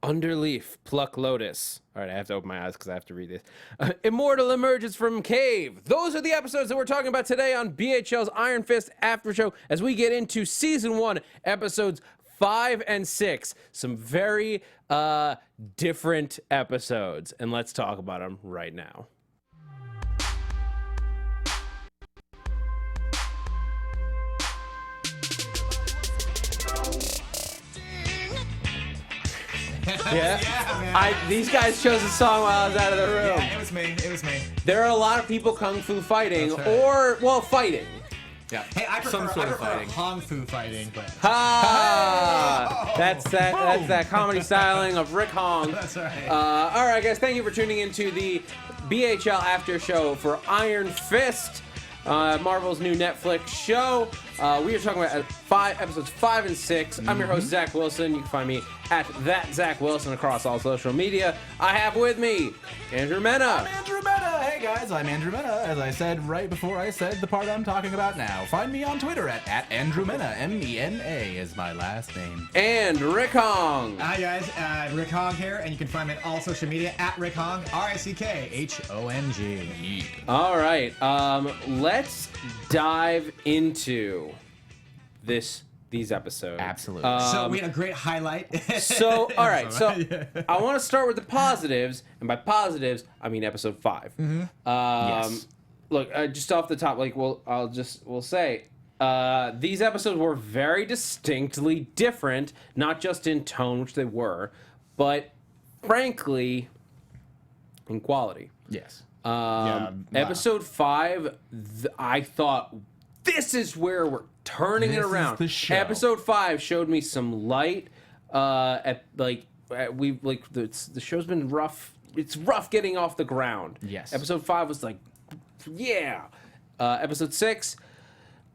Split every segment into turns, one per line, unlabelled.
Underleaf, Pluck, Lotus. All right, I have to open my eyes because I have to read this. Immortal emerges from cave. Those are the episodes that we're talking about today on BHL's Iron Fist Aftershow as we get into Season 1, Episodes 5 and 6. Some very different episodes, and let's talk about them right now. Yeah, these guys chose a song while I was out of the room.
Yeah, it was me.
There are a lot of people kung fu fighting,
right.
fighting.
Yeah. Hey, I prefer fighting. Kung fu fighting, but
that's that comedy styling of Rick Hong.
That's right.
All right, guys, thank you for tuning into the BHL After Show for Iron Fist, Marvel's new Netflix show. We are talking about episodes 5 and 6. I'm your host, Zach Wilson. You can find me at that Zach Wilson across all social media. I have with me Andrew Mena.
I'm Andrew Mena. Hey guys, I'm Andrew Mena. As I said right before I said the part I'm talking about now. Find me on Twitter at Andrew Mena. M-E-N-A is my last name.
And Rick Hong.
Hi guys, Rick Hong here, and you can find me on all social media at Rick Hong, R-I-C-K-H-O-N-G.
All right, let's dive into these episodes.
Absolutely.
So we had a great highlight.
All right. So I want to start with the positives, and by positives, I mean episode 5.
Yes.
Look, just off the top, we'll say these episodes were very distinctly different, not just in tone, which they were, but frankly, in quality.
Yes.
Episode 5, I thought this is where we're turning it around.
The show.
Episode 5 showed me some light. The show's been rough. It's rough getting off the ground.
Yes.
Episode 5 was like, yeah. Episode 6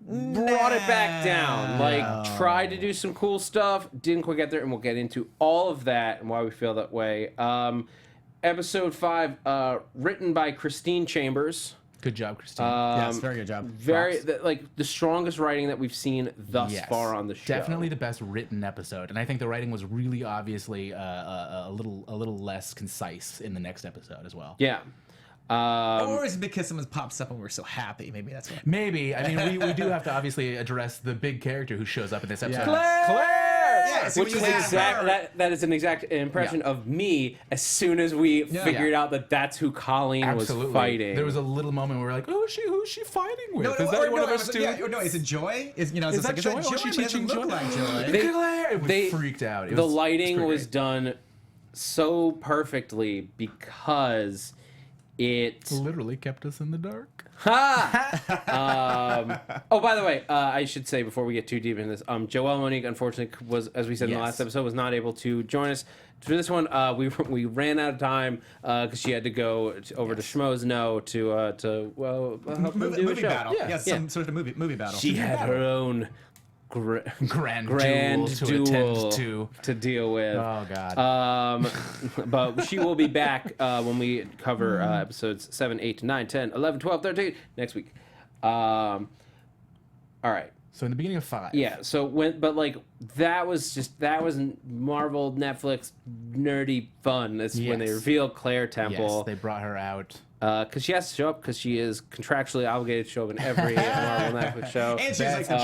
brought it back down. Tried to do some cool stuff, didn't quite get there, and we'll get into all of that and why we feel that way. Episode 5, written by Christine Chambers.
Good job, Christine.
Yes, very good job.
The strongest writing that we've seen thus far on the show.
Definitely the best written episode, and I think the writing was really obviously a little less concise in the next episode as well.
Yeah.
Or is it because someone pops up and we're so happy? Maybe that's what.
Maybe. I mean, we do have to obviously address the big character who shows up in this episode.
Claire!
Yeah,
Which is that is an exact impression of me as soon as we figured out that that's who Colleen was fighting.
There was a little moment where we're like, who's she fighting with?
No,
is that one of us two?
No, is it Joy? Is
that Joy?
Is
she
Joy?
teaching Joy?
Like Joy.
They freaked out.
The lighting was done so perfectly because it
literally kept us in the dark.
By the way, I should say before we get too deep into this, Joelle Monique unfortunately was, as we said in the last episode, was not able to join us for this one. We ran out of time because she had to go over to Schmoes No to help them do a
movie
show.
battle. Some sort of movie battle.
She had her own
grand
duel
to
deal with.
Oh God.
But she will be back when we cover episodes 7, 8, 9, 10, 11, 12, 13 next week. All right.
So in the beginning of 5.
Yeah. So that was Marvel Netflix nerdy fun. That's when they revealed Claire Temple.
Yes, they brought her out.
Because she has to show up because she is contractually obligated to show up in every Marvel Netflix show.
And she's like the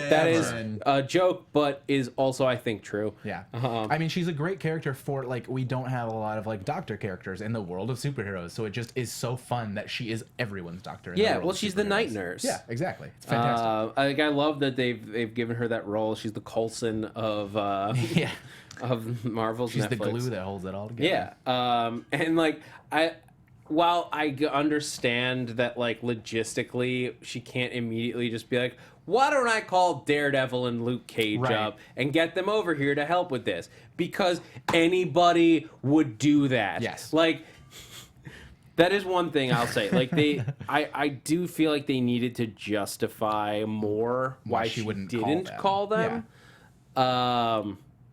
that is a joke, but is also, I think, true.
Yeah. I mean, she's a great character for, we don't have a lot of, doctor characters in the world of superheroes, so it just is so fun that she is everyone's doctor in the world of
she's the night nurse.
Yeah, exactly. It's fantastic.
I love that they've given her that role. She's the Coulson of... of Marvel's
She's
Netflix.
the glue that holds it all together.
Yeah. While I understand that, logistically, she can't immediately just be like, why don't I call Daredevil and Luke Cage up and get them over here to help with this? Because anybody would do that.
Yes.
That is one thing I'll say. I do feel like they needed to justify more why she didn't call them. Yeah.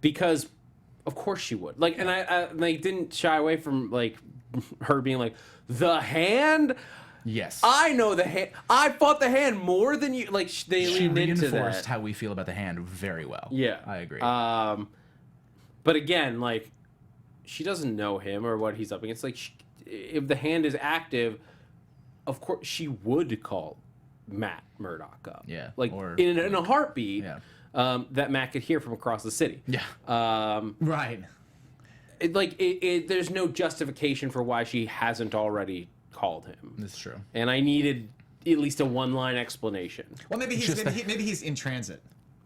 Because, of course she would. And I didn't shy away from, her being like, the Hand?
Yes.
I know the Hand. I fought the Hand more than you. They leaned into that.
She reinforced how we feel about the Hand very well.
Yeah.
I agree.
But again, she doesn't know him or what he's up against. Like, if the Hand is active, of course she would call Matt Murdock up.
Yeah,
like
or,
in a heartbeat.
Yeah.
That Matt could hear from across the city.
Yeah.
Right.
There's no justification for why she hasn't already called him.
That's true.
And I needed at least a one-line explanation.
Well, maybe he's in transit.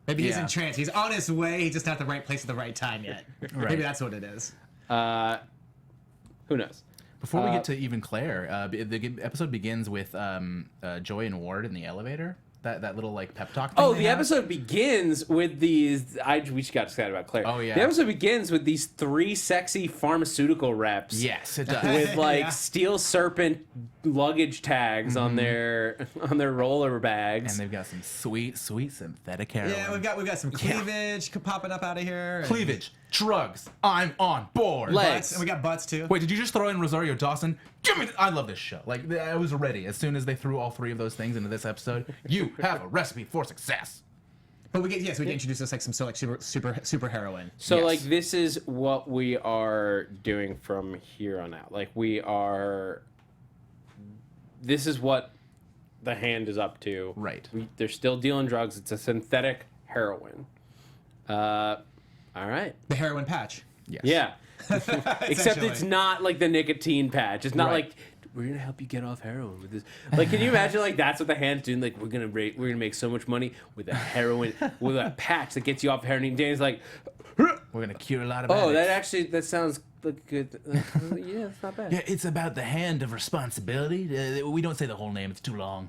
Maybe he's in transit. He's on his way. He's just not at the right place at the right time yet.
Right.
Maybe that's what it is.
Who knows?
Before we get to even Claire, the episode begins with Joy and Ward in the elevator. That little like pep talk thing.
Oh, the episode begins with these. We just got excited about Claire.
Oh, yeah.
The episode begins with these 3 sexy pharmaceutical reps.
Yes, it does.
With like steel serpent luggage tags on their roller bags.
And they've got some sweet synthetic heroin.
Yeah, we've got some cleavage popping up out of here.
Cleavage, drugs. I'm on board.
Legs.
And we got butts too.
Wait, did you just throw in Rosario Dawson? Give me. I love this show. Like I was ready as soon as they threw all 3 of those things into this episode. You have a recipe for success.
But we get introduced us like some super heroine.
So
Yes.
like this is what we are doing from here on out. Like this is what the Hand is up to.
Right.
They're still dealing drugs. It's a synthetic heroin. All right.
The heroin patch.
Yes.
Yeah. Except it's not like the nicotine patch. It's not
Right.
like we're gonna help you get off heroin with this. Like, can you imagine like that's what the Hand's doing? Like, we're gonna make so much money with a heroin with a patch that gets you off heroin. And Danny's like,
We're gonna cure a lot of.
oh,
addicts.
that sounds like good. Yeah, it's not bad.
Yeah, it's about the hand of responsibility. We don't say the whole name; it's too long.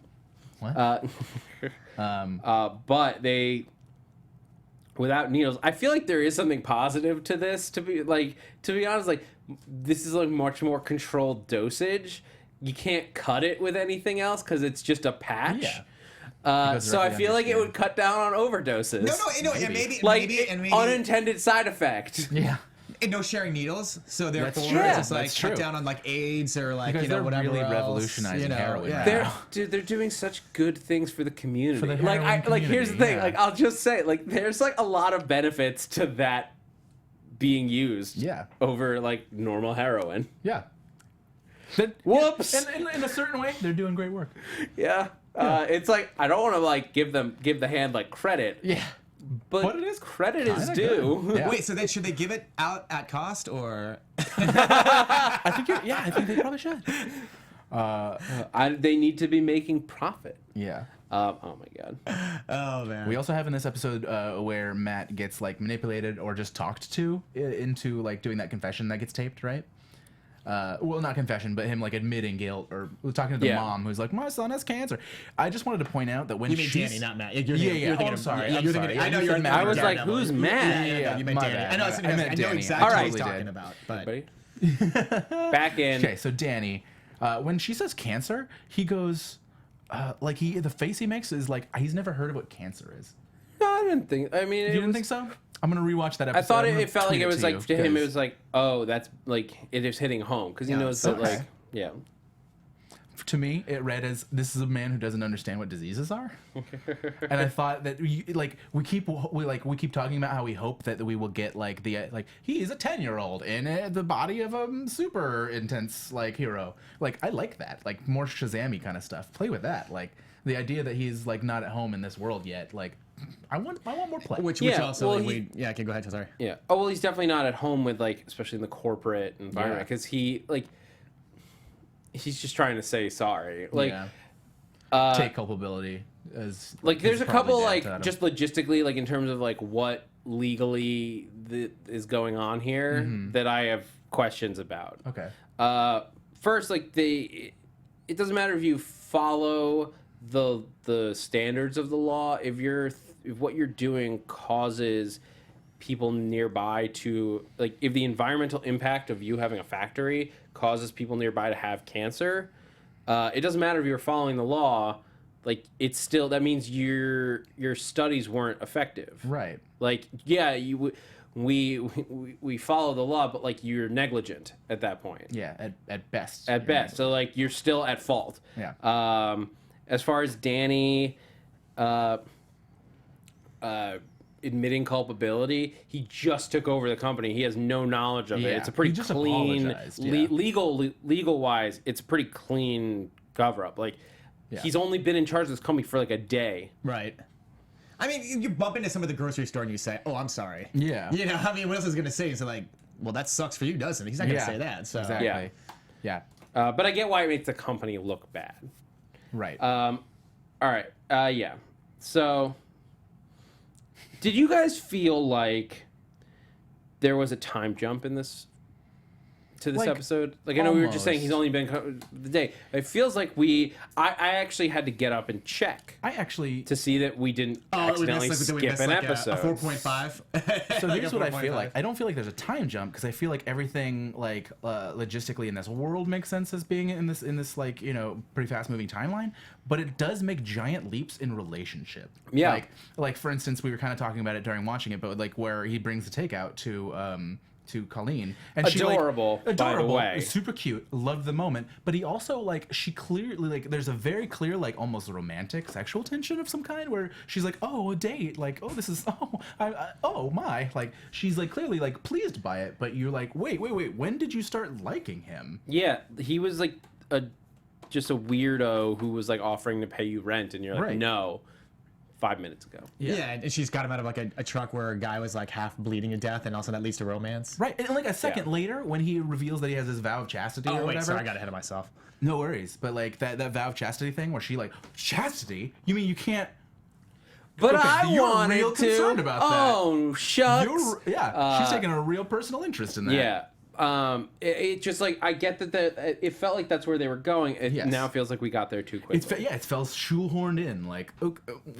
What?
But they, without needles, I feel like there is something positive to this. To be honest, like this is like much more controlled dosage. You can't cut it with anything else because it's just a patch.
Yeah.
So I feel like it would cut down on overdoses.
No, and maybe
unintended side effect.
Yeah.
and no sharing needles, so therefore
true.
it's just like
That's
cut
true.
down on like AIDS or like
Because they're
whatever
really
else,
revolutionizing heroin right
They're
now.
they're doing such good things for the community.
For the
like
heroin
here's the
community,
thing.
yeah.
Like I'll just say like there's like a lot of benefits to that being used.
Yeah.
Over like normal heroin.
Yeah.
Whoops.
In a certain way, they're doing great work.
Yeah. It's like I don't want to like give the Hand like credit.
Yeah.
But
it is
credit is
kinda
due.
good. Yeah.
Wait, so then should they give it out at cost or?
I think they probably should.
They need to be making profit.
Yeah.
Oh my god.
Oh man.
We also have in this episode where Matt gets like manipulated or just talked to into like doing that confession that gets taped, right? Well, not confession, but him like admitting guilt or talking to the mom who's like, my son has cancer. I just wanted to point out that when
You mean
she's
Danny, not Matt. You're
yeah.
thinking
I'm
of-
sorry.
yeah,
I'm
you're
sorry.
thinking- I know
You
you're
said
thinking
Matt.
I was
of
like,
Daredevil.
who's
Yeah,
Matt?
yeah, you meant
My
Danny.
bad.
I know.
I meant
I know
Danny.
exactly
All
what
right.
he's
Totally
talking
did.
about. But
Buddy. Back in.
Okay, so Danny, when she says cancer, he goes, like the face he makes is like he's never heard of what cancer is.
No, I didn't think. I mean,
You didn't think so? I'm gonna rewatch that episode.
I thought
I'm gonna
it felt like
tweet
it was
to
like
you,
to him. It
'cause
was like, oh, that's like it is hitting home because he
Yeah,
knows
so
that like
okay.
yeah.
to me it read as this is a man who doesn't understand what diseases are. And I thought that we keep talking about how we hope that we will get like he's a 10-year-old in the body of a super intense like hero. Like I like that, like more Shazam-y kind of stuff. Play with that, like the idea that he's like not at home in this world yet. Like I want more play.
which
Yeah,
also
well,
like, okay, go ahead. Sorry.
Yeah. Oh well, he's definitely not at home with like, especially in the corporate environment,
Yeah.
because he's just trying to say sorry. Like,
yeah. Take culpability as
like there's
his
a couple
probably
like
dad taught him.
just logistically, like in terms of like what legally is going on here that I have questions about.
Okay.
First, like it doesn't matter if you follow the standards of the law if what you're doing causes people nearby to like if the environmental impact of you having a factory causes people nearby to have cancer, it doesn't matter if you're following the law. Like it's still that means your studies weren't effective.
Right.
Like yeah, we follow the law, but like you're negligent at that point.
Yeah. At best.
At best. So like you're still at fault.
Yeah.
As far as Danny admitting culpability. He just took over the company. He has no knowledge of it.
Yeah,
It's a pretty
he just
clean,
apologized, yeah.
legal wise. It's a pretty clean cover up. Like he's only been in charge of this company for like a day.
Right. I mean, you bump into some of the grocery store and you say, "Oh, I'm sorry."
Yeah.
You know, I mean, what else is he gonna say? He's like, "Well, that sucks for you, doesn't it?" He's not gonna say that. So
Exactly.
Yeah.
Yeah.
But I get why it makes the company look bad.
Right.
All right. Yeah. So, did you guys feel like there was a time jump in this episode? Like, I know we were just saying he's only been the day. It feels like I actually had to get up and check to see that we didn't accidentally skip an episode.
A 4.5.
So here's what I feel like. I don't feel like there's a time jump because I feel like everything like logistically in this world makes sense as being in this like, you know, pretty fast moving timeline, but it does make giant leaps in relationship.
Yeah.
Like for instance, we were kind of talking about it during watching it, but like where he brings the takeout to Colleen, and
Adorable, by the way.
Super cute, loved the moment. But he also like, she clearly like, there's a very clear like almost romantic sexual tension of some kind where she's like, oh, a date, like, oh, this is oh my, like she's like clearly like pleased by it, but you're like, wait, when did you start liking him?
Yeah, he was like just a weirdo who was like offering to pay you rent, and you're like,
Right.
no. 5 minutes ago.
Yeah, and she's got him out of like a truck where a guy was like half bleeding to death, and also that leads to romance.
Right, and like a second later, when he reveals that he has his vow of chastity or whatever.
Sorry, I got ahead of myself.
No worries, but like that vow of chastity thing, where she like, chastity? You mean you can't?
But
Okay,
I
you're
wanted
real
to.
concerned about that.
Oh, shucks.
She's taking a real personal interest in that.
Yeah. It just like, I get that it felt like that's where they were going. It now feels like we got there too quickly.
It felt shoehorned in. Like,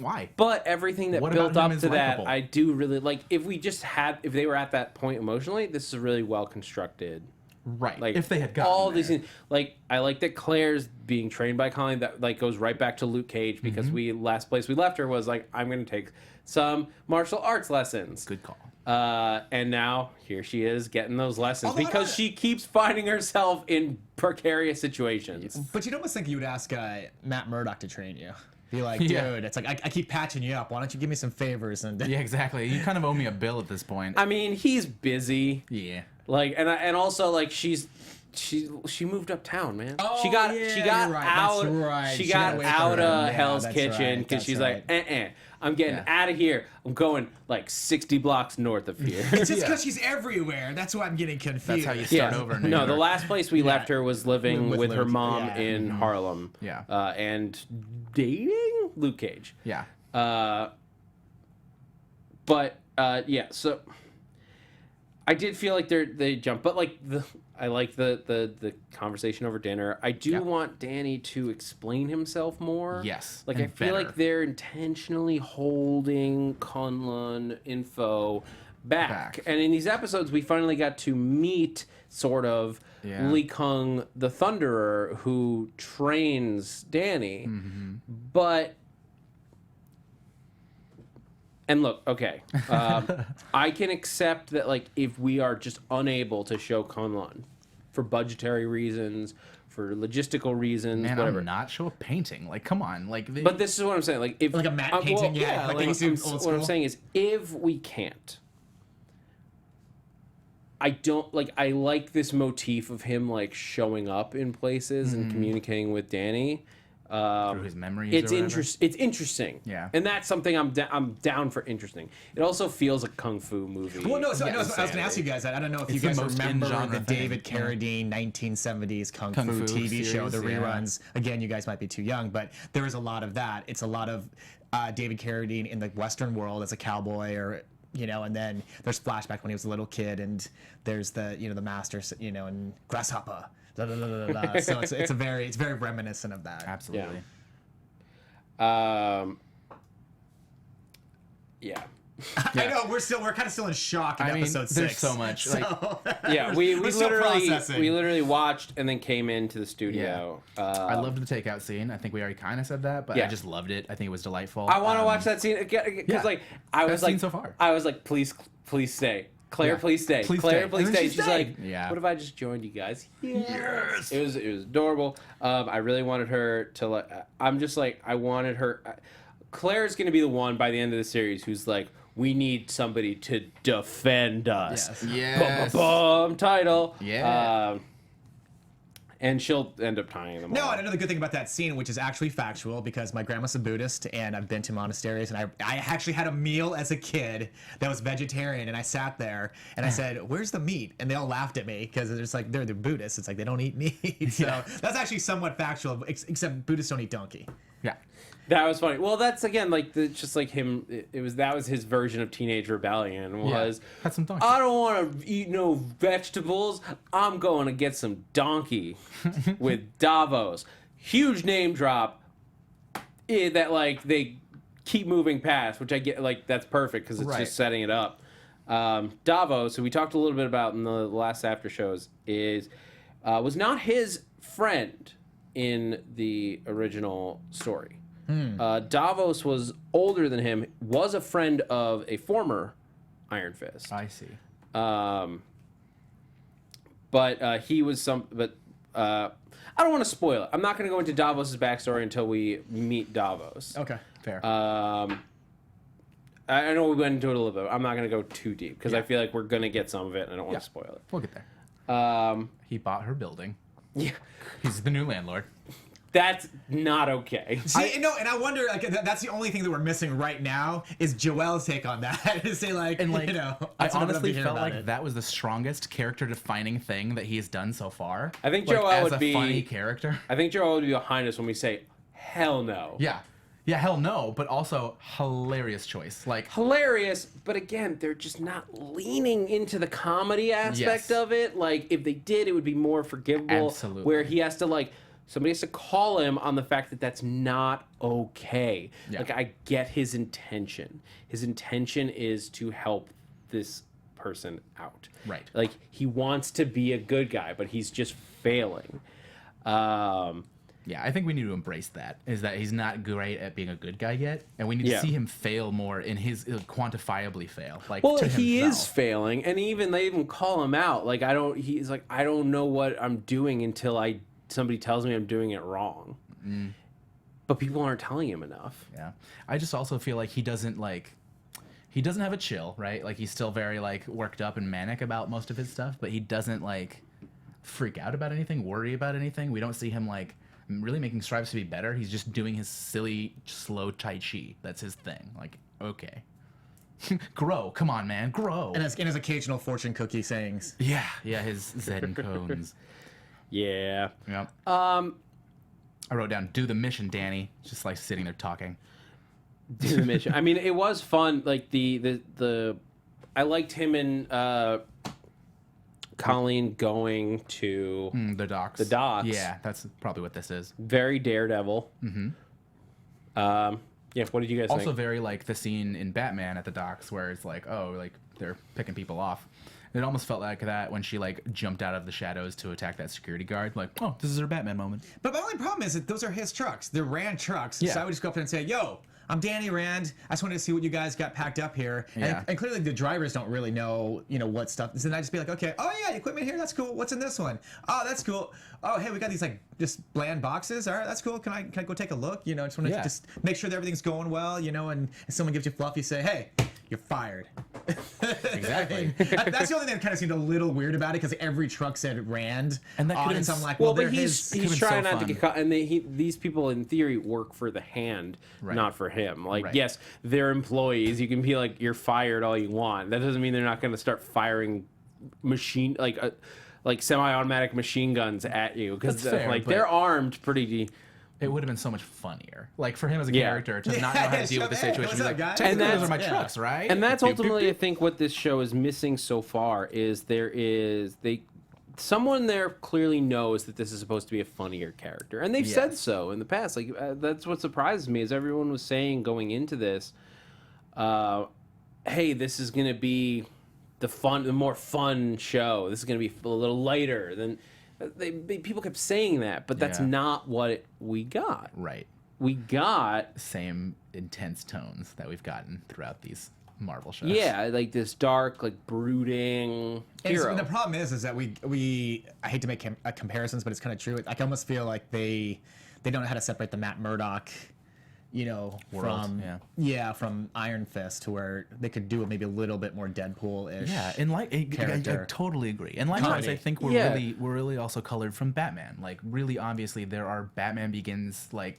why?
But everything that
What
built
about him
up
is
to that,
likable?
I do really like. If they were at that point emotionally, this is a really well constructed.
Right.
Like,
if they had gotten
all
there.
these things, like I like that Claire's being trained by Colleen. That like goes right back to Luke Cage because last place we left her was like, I'm going to take some martial arts lessons.
Good call.
And now here she is getting those lessons because she keeps finding herself in precarious situations.
But you'd almost think you would ask Matt Murdock to train you. Be like, dude, it's like I keep patching you up. Why don't you give me some favors? And
Yeah, exactly. You kind of owe me a bill at this point.
I mean, he's busy.
Yeah.
Like, and also like she moved uptown, man.
Oh,
she got
you're right.
out.
That's right.
She
She
got
got away
out
from him.
of
Yeah,
Hell's
that's
Kitchen
right.
because
That's
she's
right.
like, I'm getting out of here. I'm going like 60 blocks north of here.
it's just because she's everywhere. That's why I'm getting confused.
That's how you start over in New
No,
York.
the last place we left her was living with her
Luke.
mom
Yeah.
in Harlem.
Yeah.
And dating Luke Cage.
Yeah.
But yeah, so I did feel like they jumped, but like I like the conversation over dinner. I do want Danny to explain himself more.
Yes,
like
and
I feel
better.
like they're intentionally holding Kunlun info back. And in these episodes, we finally got to meet sort of Lee Kung, the Thunderer, who trains Danny, but. And look, okay, I can accept that, like, if we are just unable to show Kunlun for budgetary reasons, for logistical reasons,
Man,
whatever.
I'm not show a painting. Like, come on. Like,
But this is what I'm saying. Like, if
Like a matte painting, yeah, like they used to old
what I'm
school.
saying is, if we can't, I don't like. I like this motif of him like showing up in places and communicating with Danny.
through his memories.
It's
or whatever.
interesting. It's interesting.
Yeah.
And that's something I'm down for interesting. It also feels like a kung fu movie.
Well, no, so I was going to ask you guys that. I don't know if
It's
you
the
guys
most
remember
in-genre
the
thing.
David Carradine 1970s Kung
Kung
Fu
Fu
TV show, the
series, yeah.
reruns. Again, you guys might be too young, but there is a lot of that. It's a lot of David Carradine in the Western world as a cowboy or... You know, and then there's flashback when he was a little kid, and there's the the master, and grasshopper. Da, da, da, da, da. So it's very reminiscent of that.
Absolutely.
Yeah.
I know we're kind of still in shock in episode 6.
there's so much. Like,
Yeah, we
We're still processing.
literally watched and then came into the studio.
I loved the takeout scene. I think we already kind of said that, but
Yeah.
I just loved it. I think it was delightful.
I want to watch that scene again because
yeah.
like I was
Best
like
scene so far.
I was like please stay. Claire,
Yeah.
please stay.
Please
Claire,
stay.
please
And then
stay.
she
She's like,
stayed. Yeah.
what if I just joined you guys?
Yes.
It was adorable. I really wanted her to like. I'm just like I wanted her. Claire's gonna be the one by the end of the series who's like, we need somebody to defend us.
Yes.
Bum, title.
Yeah.
And she'll end up tying them
No,
all.
and another good thing about that scene, which is actually factual, because my grandma's a Buddhist and I've been to monasteries, and I actually had a meal as a kid that was vegetarian, and I sat there and I said, "Where's the meat?" And they all laughed at me because it's like they're Buddhists. It's like they don't eat meat. So that's actually somewhat factual, except Buddhists don't eat donkey.
Yeah.
That was funny. Well, that's again like just like him. That was his version of teenage rebellion. Was
Had some donkey.
I don't want to eat no vegetables. I'm going to get some donkey with Davos. Huge name drop. That like they keep moving past, which I get. Like that's perfect because it's
Right.
just setting it up. Davos, who we talked a little bit about in the last after shows, was not his friend in the original story. Davos was older than him, was a friend of a former Iron Fist.
I see.
But he was I don't want to spoil it. I'm not going to go into Davos' backstory until we meet Davos.
Okay.
Fair.
I know we went into it a little bit. I'm not going to go too deep because I feel like we're going to get some of it and I don't want to spoil it.
We'll get there. He bought her building.
Yeah.
He's the new landlord.
That's not okay.
See, no, and I wonder, like, that's the only thing that we're missing right now is Joel's take on that. To say, like,
And like,
you know,
I
that's what I'm gonna
honestly
be hearing
felt
about
like
it.
that was the strongest character-defining thing that he has done so far.
I think
like,
Joel
as
would
a
be-
funny character.
I think Joel would be behind us when we say, hell no.
Yeah, hell no, but also hilarious choice. Like,
Hilarious, but again, they're just not leaning into the comedy aspect
Yes.
of it. Like, if they did, it would be more forgivable.
Absolutely.
Where he has to, like, somebody has to call him on the fact that that's not okay.
Yeah.
Like, I get his intention. His intention is to help this person out.
Right.
Like, he wants to be a good guy, but he's just failing.
yeah, I think we need to embrace that. Is that he's not great at being a good guy yet, and we need
Yeah.
to see him fail more in his quantifiably fail. Like,
Well,
to
he is
himself.
failing, and they even call him out. Like, he's like, I don't know what I'm doing until somebody tells me I'm doing it wrong. But people aren't telling him enough.
Yeah, I just also feel like he doesn't have a chill, right? Like, he's still very like worked up and manic about most of his stuff, but he doesn't like freak out about anything, worry about anything. We don't see him like really making strives to be better. He's just doing his silly, slow Tai Chi. That's his thing. Like, okay. Grow. Come on, man. Grow.
And his occasional fortune cookie sayings.
Yeah, his Zen cones.
Yeah.
Yep. I wrote down, do the mission, Danny. Just like sitting there talking.
Do the mission. I mean, it was fun. Like I liked him and Colleen going to
The docks.
The docks.
Yeah, that's probably what this is.
very Daredevil. Mm-hmm. Yeah. What did you guys
Also
think?
very like the scene in Batman at the docks where it's like, oh, like they're picking people off. It almost felt like that when she like jumped out of the shadows to attack that security guard. Like, oh, this is her Batman moment.
But my only problem is that those are his trucks. They're Rand trucks.
Yeah.
So I would just go up there and say, yo, I'm Danny Rand. I just wanted to see what you guys got packed up here.
Yeah.
And clearly the drivers don't really know, what stuff. So then I'd just be like, okay, oh yeah, equipment here, that's cool. What's in this one? Oh, that's cool. Oh, hey, we got these like just bland boxes. All right, that's cool. Can I go take a look? Just want to
Yeah.
just make sure that everything's going well, and if someone gives you fluff, you say, hey, you're fired.
Exactly.
That's the only thing that kind of seemed a little weird about it because every truck said Rand.
And that
on
could've
it, so
been
I'm like,
Well,
they're
but he's
could've been
trying
so
not to
fun.
get caught, and these people in theory work for the Hand,
Right.
not for him. Like,
Right.
yes, they're employees. You can be like, you're fired all you want. That doesn't mean they're not going to start firing like semi-automatic machine guns at you because
That's fair,
like
but-
they're armed pretty.
It would have been so much funnier, like for him as a
Yeah.
character, to not know how to deal with the
Hey,
situation.
what's
Be
up,
like,
guys?
technically,
And
those
that's-
are my
yeah.
trucks, right?
And that's
Beep, beep,
ultimately, I
beep.
think, what this show is missing so far is someone there clearly knows that this is supposed to be a funnier character, and they've said
Yes.
so in the past. Like that's what surprises me is everyone was saying going into this, hey, this is going to be the more fun show. This is going to be a little lighter than people kept saying that, but that's
Yeah.
not what we got.
Right.
We got
Same intense tones that we've gotten throughout these Marvel shows.
yeah, like this dark, like brooding
And
hero.
the problem is that we I hate to make comparisons, but it's kind of true. I almost feel like they don't know how to separate the Matt Murdock you know,
World,
from from Iron Fist, to where they could do maybe a little bit more Deadpool-ish.
Yeah, and like I totally agree. And likewise, I think we're really also colored from Batman. Like, really obviously, there are Batman Begins like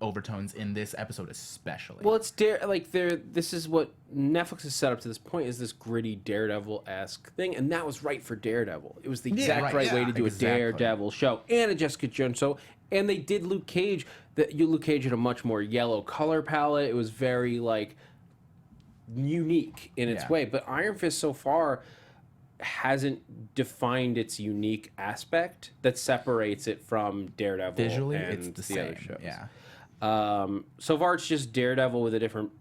overtones in this episode, especially.
Well, it's this is what Netflix has set up to this point, is this gritty Daredevil-esque thing, and that was right for Daredevil. It was the exact right way to do a Daredevil show and a Jessica Jones show. And they did Luke Cage. Luke Cage had a much more yellow color palette. It was very like unique in its way. But Iron Fist so far hasn't defined its unique aspect that separates it from Daredevil.
Visually,
and
it's the
other
same.
shows.
Yeah.
So far, it's just Daredevil with a different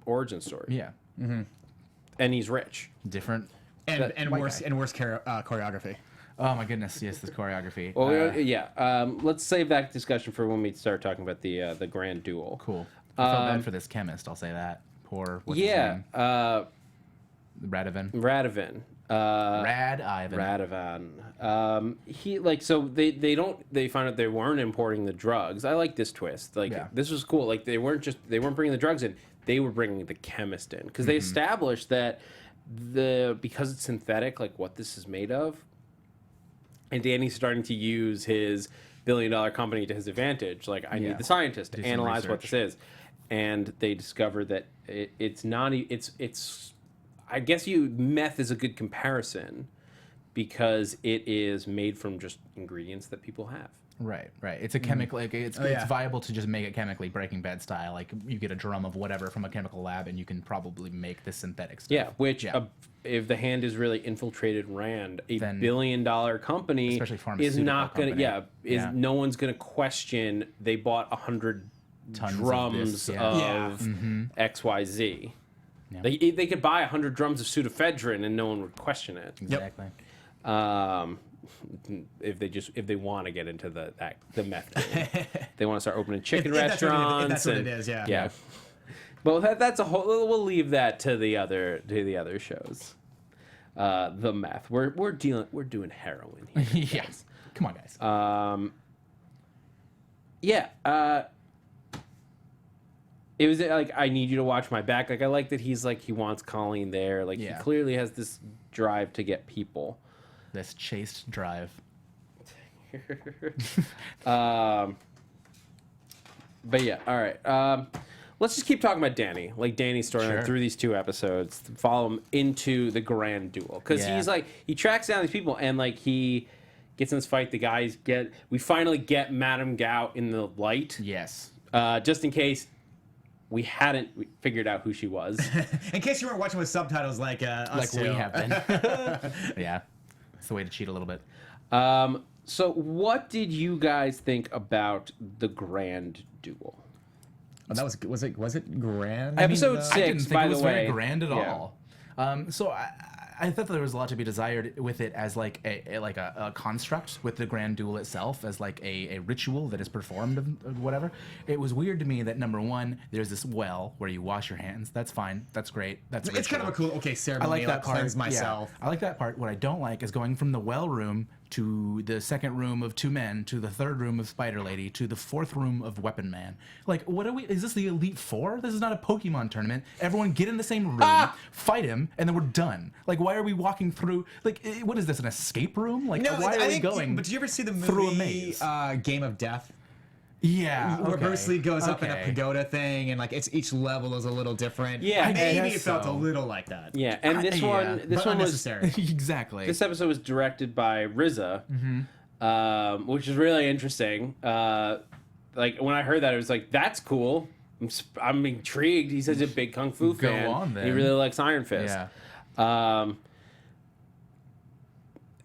origin story.
Yeah.
And he's rich.
Different.
And worse choreography.
Oh my goodness! Yes, this choreography.
Well, let's save that discussion for when we start talking about the grand duel.
Cool. I felt bad for this chemist. I'll say that. Poor. What's his name? Radovan.
Radovan. He they find out they weren't importing the drugs. I like this twist. This was cool. Like they weren't bringing the drugs in. They were bringing the chemist in, because they established that because it's synthetic, like what this is made of. And Danny's starting to use his billion-dollar company to his advantage. Like, I need the scientist to analyze what this is. And they discover that it's not... It's I guess meth is a good comparison, because it is made from just ingredients that people have.
Right. It's a chemical. Like, it's viable to just make it chemically, Breaking Bad style. Like, you get a drum of whatever from a chemical lab, and you can probably make this synthetic stuff.
Yeah, which if the Hand is really infiltrated Rand, then billion-dollar company is not going to. No one's going to question they bought 100 drums of XYZ. Yeah. They could buy 100 drums of pseudoephedrine and no one would question it.
Exactly.
If they want to get into the meth game. They want to start opening chicken restaurants.
That's what it is. Yeah.
But that's a whole. We'll leave that to the other shows. The meth. We're doing heroin here.
Yes. Come on, guys.
It was like, I need you to watch my back. Like, I like that he wants Colleen there. Like, he clearly has this drive to get people.
This chaste drive.
But yeah, all right. Let's just keep talking about Danny. Like, Danny's storyline through these 2 episodes. Follow him into the grand duel. Because he's like, he tracks down these people, and like, he gets in this fight. We finally get Madam Gao in the light.
Yes.
Just in case we hadn't figured out who she was.
In case you weren't watching with subtitles like us
we have been. Yeah. It's the way to cheat a little bit.
So what did you guys think about the grand duel?
Oh, that was it grand?
Episode 6,
I didn't think
by
it was
the way.
very grand at all. So I thought there was a lot to be desired with it as like a construct with the grand duel itself, as like a ritual that is performed or whatever. It was weird to me that, number one, there's this well where you wash your hands. That's fine. That's great. It's
kind of a cool ceremony.
I like that part.
Cleanse myself.
Yeah, I like that part. What I don't like is going from the well room to the second room of 2 men, to the third room of Spider Lady, to the 4th room of Weapon Man. Like, what are we? Is this the Elite Four? This is not a Pokemon tournament. Everyone get in the same room, fight him, and then we're done. Like, why are we walking through? Like, what is this? An escape room? Like, why are we going?
But did you ever see the movie
through a maze?
Game of Death?
Yeah,
where Bruce Lee goes up in a pagoda thing, and like each level is a little different.
Yeah,
maybe it felt a little like that.
Yeah, and this one was
unnecessary.
Exactly.
This episode was directed by RZA, which is really interesting. Like, when I heard that, it was like, that's cool. I'm intrigued. He's such a big kung fu fan.
Go on, then.
He really likes Iron Fist.
Yeah.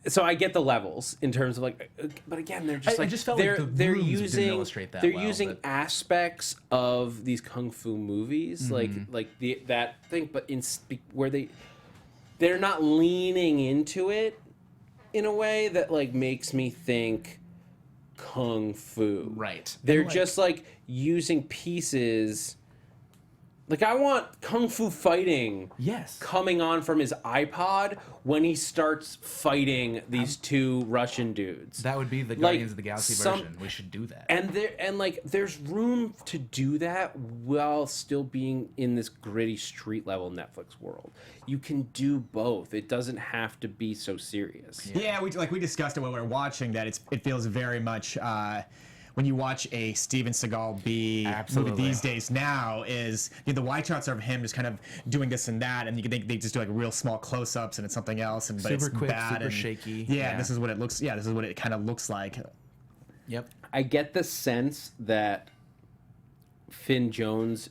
So I get the levels in terms of like, but again, they're just like,
I just felt like the rooms didn't illustrate that well,
using aspects of these kung fu movies, like that thing, but where they're not leaning into it in a way that like makes me think kung fu.
Right.
They're just like using pieces Like, I want kung fu fighting
Yes.
coming on from his iPod when he starts fighting these two Russian dudes.
That would be the Guardians of the Galaxy version. We should do that.
And there's room to do that while still being in this gritty street level Netflix world. You can do both. It doesn't have to be so serious.
Yeah, we discussed it when we were watching that. It feels very much when you watch a Steven Seagal movie these days now is the wide shots are of him just kind of doing this and that, and they just do like real small close-ups and it's something else, and but
super
it's
quick,
bad
super
and,
shaky.
Yeah, this is what it looks. Yeah, this is what it kind of looks like.
Yep.
I get the sense that Finn Jones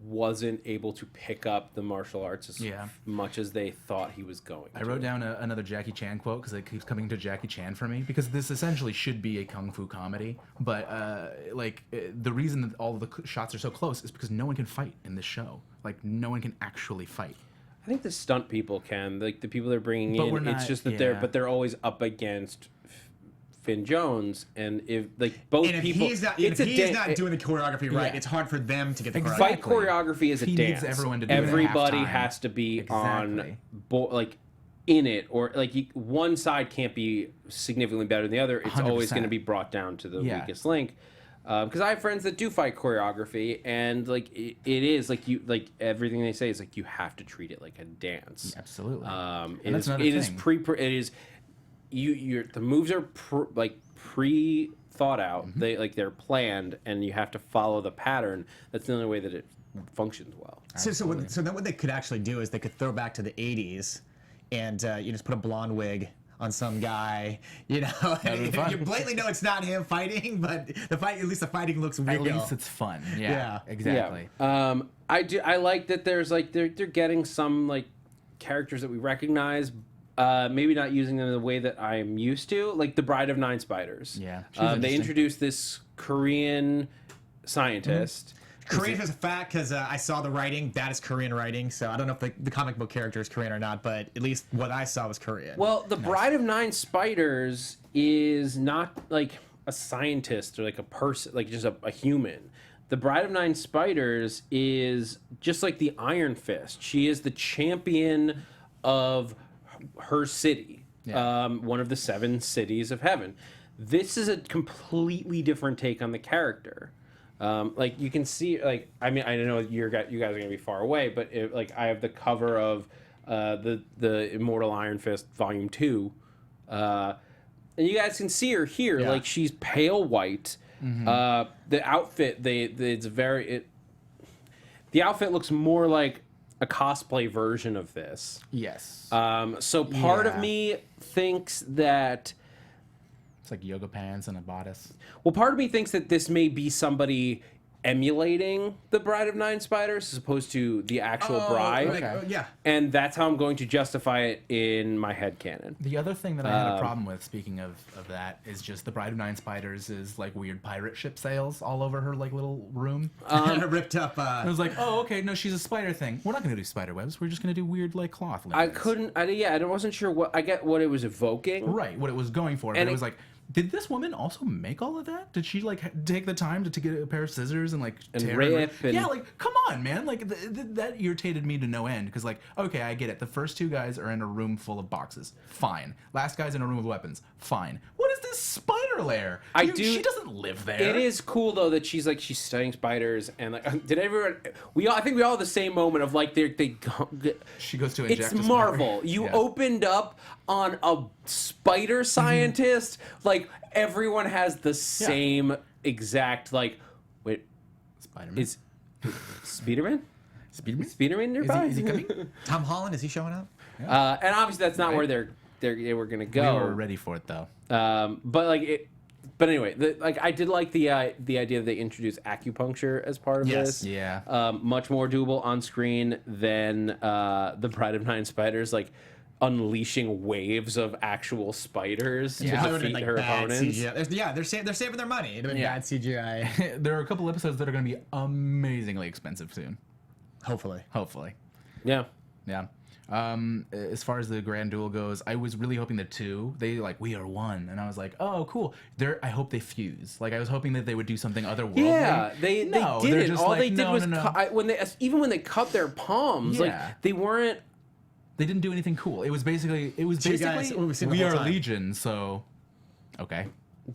wasn't able to pick up the martial arts as much as they thought he was going to.
I wrote down another Jackie Chan quote because it keeps coming to Jackie Chan for me, because this essentially should be a kung fu comedy, but the reason that all of the shots are so close is because no one can fight in this show. Like, no one can actually fight.
I think the stunt people can, like the people they're bringing
But
in.
we're not-
it's just that
yeah.
they're always up against Finn Jones, and if like both
And if
people,
he's not,
it's
if
a
he's not doing the choreography right,
Yeah.
it's hard for them to get the
Exactly.
fight choreography is a
He
dance.
needs everyone to do it at
Everybody
halftime.
has to be
Exactly.
like in it, or like one side can't be significantly better than the other. It's always
100%.
going to be brought down to the
Yeah.
weakest link. Because I have friends that do fight choreography, and like it is like everything they say is like you have to treat it like a dance.
Absolutely.
It
that's
is
another
it is
thing.
it is you're the moves are pre thought out. They're planned, and you have to follow the pattern. That's the only way that it functions well.
So then what they could actually do is they could throw back to the 80s and you just put a blonde wig on some guy, and
be fun.
you blatantly know it's not him fighting, but at least the fighting looks real.
At least it's fun. Yeah. Exactly.
Yeah. I like that there's like they're getting some like characters that we recognize, maybe not using them in the way that I'm used to, like the Bride of Nine Spiders.
Yeah, she's
They
interesting.
introduced this Korean scientist.
Korean is a fact because I saw the writing. That is Korean writing, so I don't know if the comic book character is Korean or not, but at least what I saw was Korean.
Well, the Bride of Nine Spiders is not like a scientist or like a person, like just a human. The Bride of Nine Spiders is just like the Iron Fist. She is the champion of her city, one of the 7 cities of heaven. This is a completely different take on the character. Like you can see, like I know you guys are gonna be far away, but I have the cover of the Immortal Iron Fist Volume 2, and you guys can see her here.
Yeah.
Like she's pale white. The outfit, the outfit looks more like a cosplay version of this.
Yes.
So part of
Yeah.
me thinks that.
It's like yoga pants and a bodice.
Well, part of me thinks that this may be somebody emulating the Bride of Nine Spiders as opposed to the actual bride.
okay. Yeah.
And that's how I'm going to justify it in my headcanon.
The other thing that I had a problem with, speaking of that, is just the Bride of Nine Spiders is like weird pirate ship sails all over her like little room.
Ripped up.
I was like, oh, okay, no, she's a spider thing. We're not gonna do spider webs. We're just gonna do weird like cloth.
I
linens.
wasn't sure what I get what it was evoking.
Right, what it was going for, but
And
it was like, did this woman also make all of that? Did she like take the time to get a pair of scissors and like tear
rip and-
yeah, like come on, man, like that irritated me to no end because like, okay, I get it. The first 2 guys are in a room full of boxes, fine. Last guy's in a room with weapons, fine. What is this spider lair? She doesn't live there.
It is cool though that she's studying spiders and like I think we all have the same moment of like
She goes to inject
it's
a spider.
Marvel. You
Yeah.
opened up on a spider scientist. Like everyone has the same exact wait.
Spider-Man.
Is Spiderman?
Spider-Man?
Spiderman nearby?
Is he coming?
Tom Holland, is he showing up?
And obviously that's not where they were gonna go.
We were ready for it though.
But anyway, I did like the idea that they introduced acupuncture as part of this.
Yeah.
Much more doable on screen than the Bride of Nine Spiders, like unleashing waves of actual spiders to defeat her opponents.
CGI. They're saving their money doing bad CGI.
There are a couple episodes that are going to be amazingly expensive soon.
Hopefully.
Hopefully.
Yeah.
Yeah. As far as the grand duel goes, I was really hoping the two, they like, we are one, and I was like, oh, cool. I hope they fuse. Like, I was hoping that they would do something otherworldly.
Yeah, they didn't.
Just
All
like,
they did was even when they cut their palms,
Yeah.
like they weren't.
They didn't do anything cool. It was basically
guys, we've seen the
we
whole
are
time.
Legion, so okay.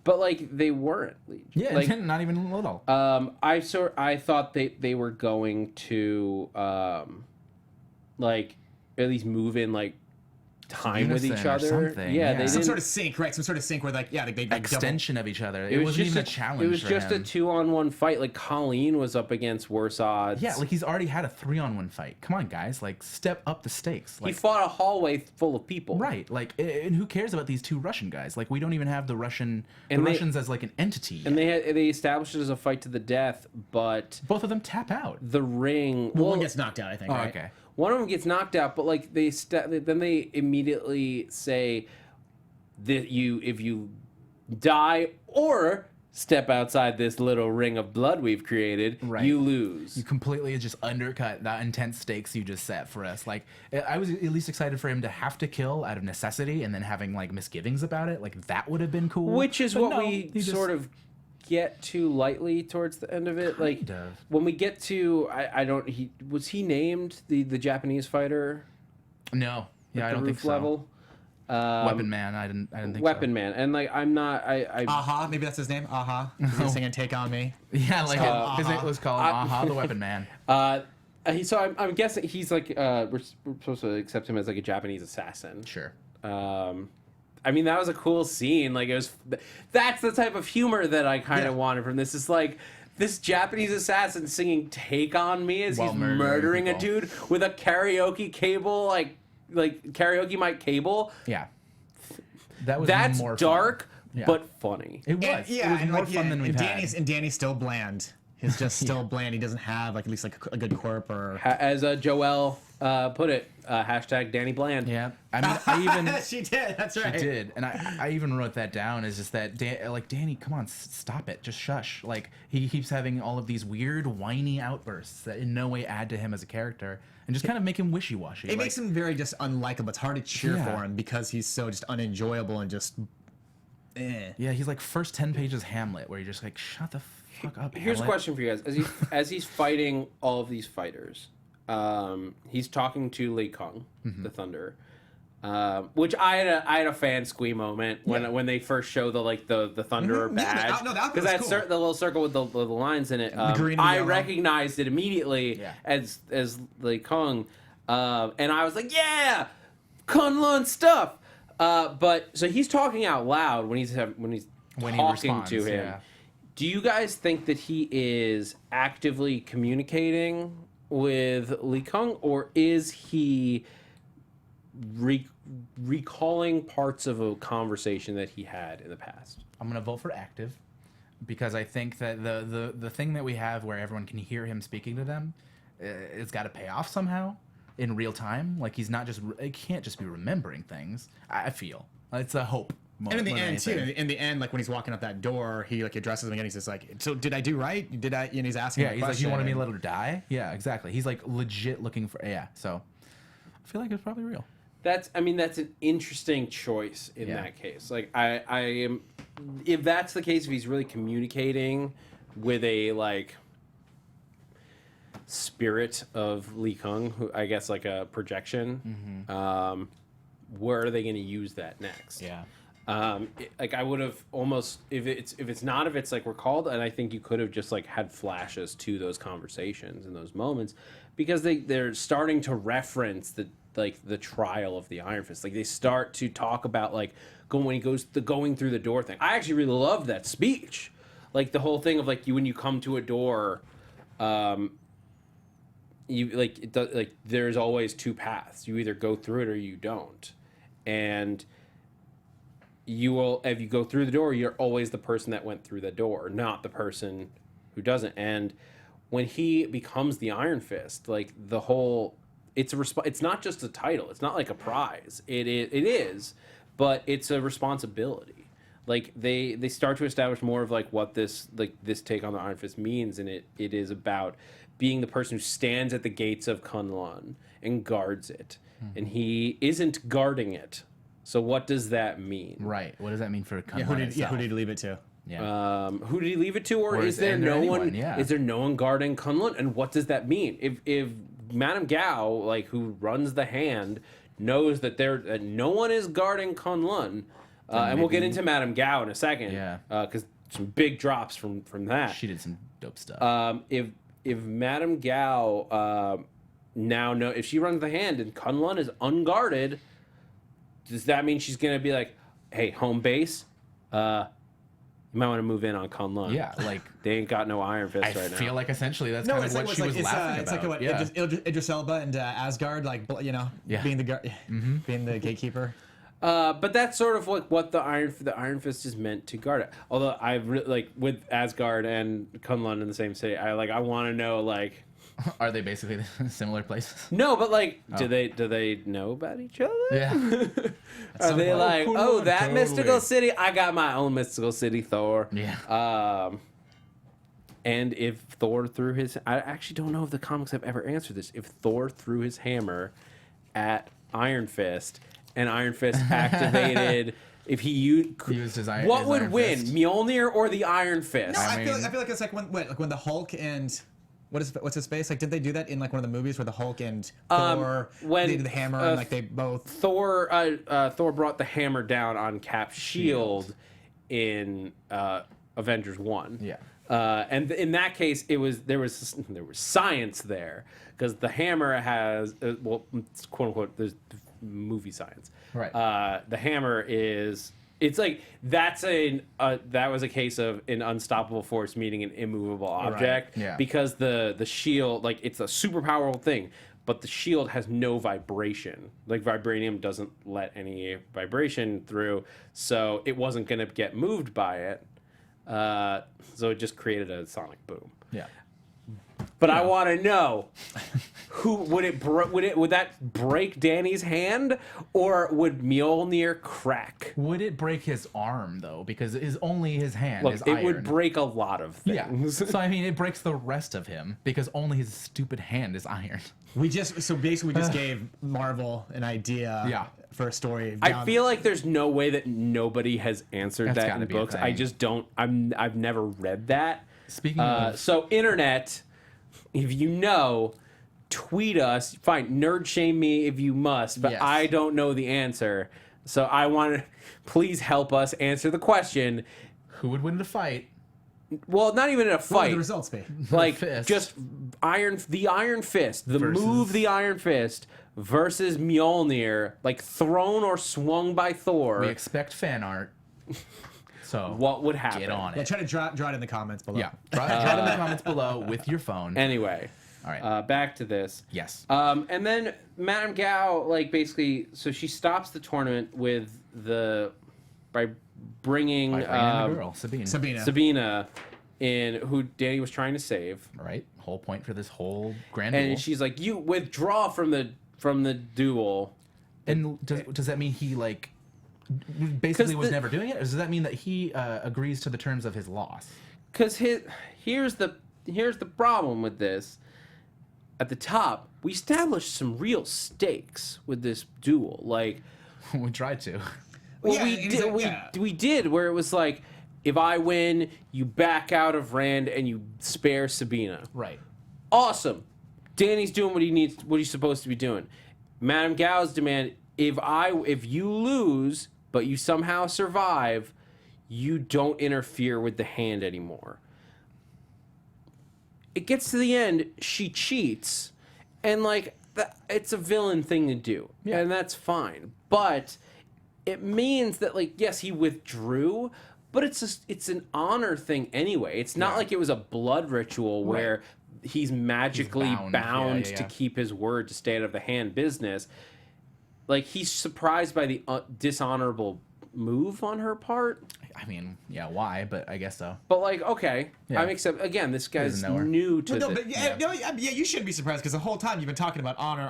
But like they weren't Legion.
Yeah,
like,
not even a little.
I thought they were going to like at least move in like time with
Unison
each
or
other.
something,
Yeah,
yeah.
they
Some
didn't.
sort of sync, right? Some sort of sync where like they
Extension of each other.
It was
wasn't
just
even a challenge.
It was
for
just a
him.
2-on-1 fight. Like Colleen was up against worse odds.
Yeah, like he's already had a 3-on-1 fight. Come on, guys, like step up the stakes.
he
Like,
fought a hallway full of people.
right, like, and who cares about these two Russian guys? Like, we don't even have the
And they-
Russians as like an entity.
And they established it as a fight to the death, but
both of them tap out.
the ring.
Well, one gets knocked out, I think.
Oh,
right?
okay.
One of them gets knocked out, but like then they immediately say that if you die or step outside this little ring of blood we've created,
Right.
you lose.
You completely just undercut that intense stakes you just set for us. Like, I was at least excited for him to have to kill out of necessity and then having like misgivings about it. Like, that would have been cool.
Which is
But
what
no,
we
he just-
sort of get to lightly towards the end of it. Like
Kind of.
when we get to I don't was he named the Japanese fighter
No, yeah,
at
I
the
don't
roof
think so.
level?
Weapon Man, I didn't think
Weapon
so.
Man, and like I'm not I
Aha, maybe that's his name. Aha. He's singing "Take on Me."
Yeah, like his
Aha.
name was called Aha the Weapon Man.
so I'm guessing he's like we're supposed to accept him as like a Japanese assassin.
Sure.
I mean, that was a cool scene. Like, that's the type of humor that I kind of wanted from this. It's like this Japanese assassin singing "Take on Me" as
While
he's
murdering
murdering a
people.
dude with a karaoke cable, like karaoke mic cable.
Yeah. That was
That's
more
dark,
fun. Yeah.
but funny.
It was.
And,
it was more fun than we've
and
had.
Danny's still bland. He's just still bland. He doesn't have like at least like a good corp or.
As Joelle put it, hashtag Danny Bland.
Yeah. I mean, I even...
She did. That's right.
I did, and I even wrote that down. Is just that Danny, come on, stop it, just shush. Like, he keeps having all of these weird whiny outbursts that in no way add to him as a character, and just kind of make him wishy-washy.
It makes him very just unlikable. It's hard to cheer
Yeah.
for him because he's so just unenjoyable and just.
Yeah, he's like first 10 pages Hamlet, where you're just like, shut the fuck up.
Here's a
Hamlet.
question for you guys: as he's fighting all of these fighters, he's talking to Lei Kung, the Thunder, which I had a fan squee moment when they first show the Thunder
Mhm. Yeah,
badge,
no, that was
that
cool.
the little circle with the lines in it.
green and
I
yellow.
recognized it immediately
Yeah.
as Lei Kung, and I was like, yeah, Kunlun stuff. But so he's talking out loud when he's
When he
talking
responds,
to him.
yeah.
Do you guys think that he is actively communicating with Li Kung, or is he recalling parts of a conversation that he had in the past?
I'm gonna vote for active, because I think that the thing that we have where everyone can hear him speaking to them, it's got to pay off somehow in real time. Like, he's not just, it can't just be remembering things. I feel it's a hope.
And in the
more than
end, too,
anything.
in the end, like when he's walking up that door, he like addresses him again. He's just like, "So did I do right? Did I?" And he's asking.
Yeah,
the
he's like,
question,
you wanted me to
and-
let her die? Yeah, exactly. He's like legit looking for, yeah. So I feel like it's probably real.
That's an interesting choice in
Yeah.
that case. Like I am, if that's the case, if he's really communicating with a like spirit of Li Kung, who I guess like a projection, where are they going to use that next?
Yeah.
Like I would have almost if it's not like recalled, and I think you could have just like had flashes to those conversations and those moments, because they're starting to reference the trial of the Iron Fist. Like they start to talk about like when he goes going through the door thing. I actually really loved that speech, like the whole thing of like when you come to a door, you like it does, like there's always two paths. You either go through it or you don't, and you will, if you go through the door, you're always the person that went through the door, not the person who doesn't. And when he becomes the Iron Fist, like the whole, it's not just a title. It's not like a prize. It is, but it's a responsibility. Like they start to establish more of like what this take on the Iron Fist means, and it is about being the person who stands at the gates of Kunlun and guards it. and he isn't guarding it. So what does that mean?
Right. What does that mean for Kunlun
Who
itself?
did he leave it to?
Yeah.
Who did he leave it to, or is
is
there
there
no
anyone?
one?
Yeah.
Is there no one guarding Kunlun? And what does that mean? If Madam Gao, like who runs the Hand, knows that that no one is guarding Kunlun, and we'll get into Madam Gao in a second.
Yeah.
Because some big drops from that.
She did some dope stuff.
If Madam Gao if she runs the Hand and Kunlun is unguarded, does that mean she's gonna be like, hey, home base, you might want to move in on Kunlun?
Yeah, like
they ain't got no Iron Fist right now.
I feel like essentially that's kind of what she was laughing
it's
about.
like what Idris Elba and Asgard, like being the being the gatekeeper.
But that's sort of what the Iron Fist is meant to guard it. Although I really with Asgard and Kunlun in the same city, I want to know
Are they basically similar places?
No, but do they know about each other?
Yeah.
Are they like,
Kunlun,
that
totally.
mystical city? I got my own mystical city, Thor.
Yeah.
And if Thor threw his, I actually don't know if the comics have ever answered this. If Thor threw his hammer at Iron Fist and Iron Fist activated, if he
used his Iron
what would
Iron
win,
Fist.
Mjolnir or the Iron Fist?
No, I feel like it's like when the Hulk and what's his face? Like, did they do that in like one of the movies where the Hulk and Thor
when,
they did the hammer and like they both
Thor brought the hammer down on Cap's shield in Avengers 1.
Yeah.
And in that case, there was science there because the hammer has quote unquote there's movie science.
Right.
The hammer is. It's like that was a case of an unstoppable force meeting an immovable object.
Right. Yeah.
Because the shield, like it's a super powerful thing, but the shield has no vibration. Like vibranium doesn't let any vibration through, so it wasn't gonna get moved by it. So it just created a sonic boom.
Yeah.
But I want to know, would that break Danny's hand, or would Mjolnir crack?
Would it break his arm though? Because only his hand
Look,
is
it
iron.
would break a lot of
Yeah.
things.
So I mean, it breaks the rest of him because only his stupid hand is iron.
we just gave Marvel an idea for a story.
I feel like there's no way that nobody has answered
That's
that
gotta
in
be a
books.
thing.
I just don't. I've never read that.
Speaking of,
So internet, if you know, tweet us. Fine, nerd shame me if you must, but
Yes.
I don't know the answer. So I want to please help us answer the question.
who would win the fight?
Well, not even in a
what would
fight.
the results be?
Like
Fist.
just the Iron Fist, the
Versus-
move the Iron Fist versus Mjolnir, like thrown or swung by Thor.
We expect fan art. So
What would happen?
get on
Yeah,
it.
try to draw it in the comments below.
Yeah. Drop it in the comments below with your phone.
Anyway,
All right.
back to this.
Yes.
And then Madame Gao, like basically, so she stops the tournament by bringing
the girl, Sabine.
Sabina in, who Danny was trying to save,
Right. Whole point for this whole grand
and
duel.
she's like, "You withdraw from the duel."
And does that mean he like basically
'Cause
was never doing it? Or does that mean that he agrees to the terms of his loss?
Because here's the problem with this. At the top, we established some real stakes with this duel. Like,
We tried to.
well,
Yeah,
we did. We did where it was like, if I win, you back out of Rand and you spare Sabina.
Right.
Awesome. Danny's doing what he's supposed to be doing. Madame Gao's demand: if you lose, but you somehow survive, you don't interfere with the Hand anymore. It gets to the end, she cheats, and it's a villain thing to do, and that's fine. But it means that yes, he withdrew, but it's an honor thing anyway. It's not like it was a blood ritual where he's magically bound to keep his word to stay out of the Hand business. Like, he's surprised by the dishonorable move on her part.
I mean, yeah, why? But I guess so.
But okay,
Yeah.
I accept. Again, this guy's
doesn't know her.
new to
No,
the.
but you shouldn't be surprised because the whole time you've been talking about honor.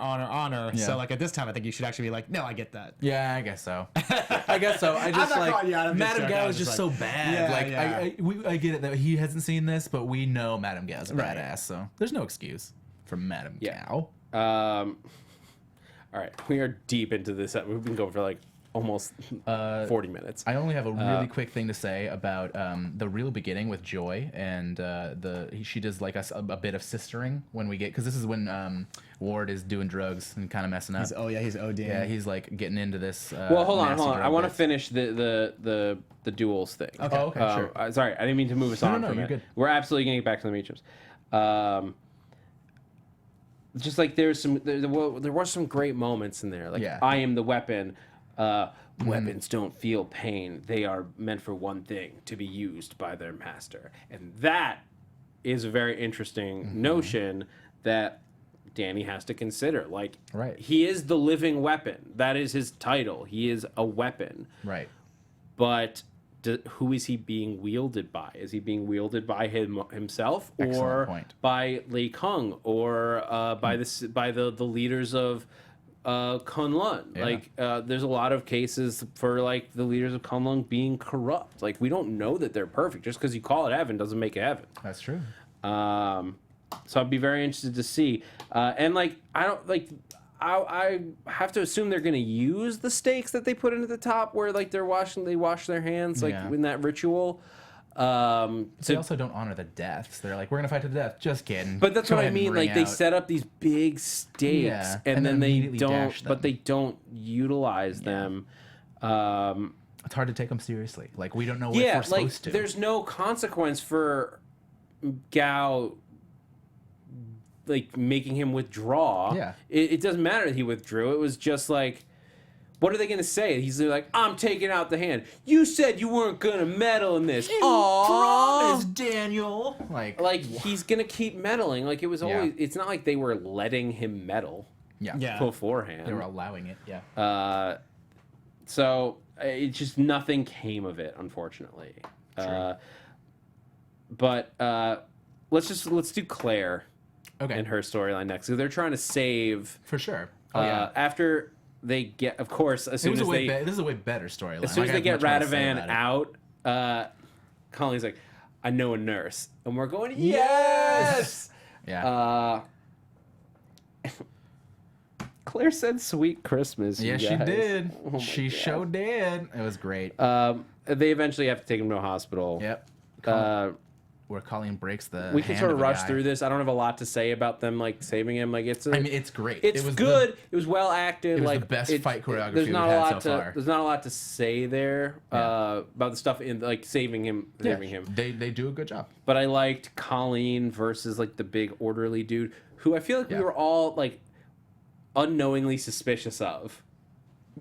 Yeah.
So at this time, I think you should actually be like, no, I get that.
Yeah, I guess so. I guess so. I just
not calling you out, I'm just
Madame
joking.
Gao
I
is
was
just
just
so bad.
Yeah,
I get it that he hasn't seen this, but we know Madame Gao's a
Right.
badass, so there's no excuse for Madame
Yeah.
Gao.
All All right, we are deep into this. We've been going for like almost 40 minutes.
I only have a really quick thing to say about the real beginning with Joy, and she does like a bit of sistering when we get, because this is when Ward is doing drugs and kind of messing up.
He's ODing.
Yeah, he's like getting into this.
Well, hold on.
nasty
I
drug
want to
bits.
finish the duels thing.
Okay.
Oh, okay, sure.
Sorry, I didn't mean to move us on.
no,
from
you're
it.
good.
We're absolutely going to get back to the Meachums. Just like there was some great moments in there. Like
Yeah.
I am the weapon. Weapons don't feel pain. They are meant for one thing: to be used by their master. And that is a very interesting notion that Danny has to consider. Like,
Right.
he is the living weapon. That is his title. He is a weapon.
Right.
But who is he being wielded by? Is he being wielded by himself,
Excellent
or
point.
by Lei Kung, or by the leaders of Kunlun?
Yeah.
Like, there's a lot of cases for like the leaders of Kunlun being corrupt. Like, we don't know that they're perfect. Just because you call it heaven doesn't make it heaven.
That's true.
So I'd be very interested to see. And like, I have to assume they're going to use the stakes that they put in at the top, where like they wash their hands, like
Yeah.
in that ritual.
They also don't honor the deaths. They're like, we're gonna fight to the death. Just kidding.
But that's
Go
what I
ahead and
mean.
ring
Like, they
out.
set up these big stakes,
Yeah,
and then they
immediately
don't.
dash them.
But they don't utilize them.
It's hard to take them seriously. Like, we don't know if we're
Yeah, like
supposed to.
there's no consequence for Gao, like making him withdraw.
Yeah.
It doesn't matter that he withdrew. It was just like, what are they gonna say? He's like, I'm taking out the hand. You said you weren't gonna meddle in this.
Promise, Daniel.
Like he's gonna keep meddling. Like, it was
Yeah.
always. It's not like they were letting him meddle
Yeah.
beforehand.
They were allowing it. Yeah.
So it just nothing came of it, unfortunately. But let's do Claire
Okay.
and her storyline next. So they're trying to save.
For sure. Oh yeah.
After they get, of course, as
It
soon
was
as they
this is a way better storyline.
as soon as
Like,
they
I have
get
much more to say
Radovan
about it.
out, Colleen's like, I know a nurse, and we're going, yes.
Yeah.
Claire said "Sweet Christmas." you
Yeah, she
guys.
did.
Oh my
She
God.
sure did. It was great.
They eventually have to take him to a hospital.
Yep. Where Colleen breaks the.
We can
hand
sort of
a
rush
guy.
through this. I don't have a lot to say about them like saving him. Like, it's.
I mean, it's great.
It's
it was
good. It was well acted.
It was
like
the best fight choreography
There's
we've
not a
had
lot
so
to.
far.
There's not a lot to say there about the stuff in like saving him. Saving him.
They do a good job.
But I liked Colleen versus like the big orderly dude, who I feel like we
Yeah.
were all like unknowingly suspicious of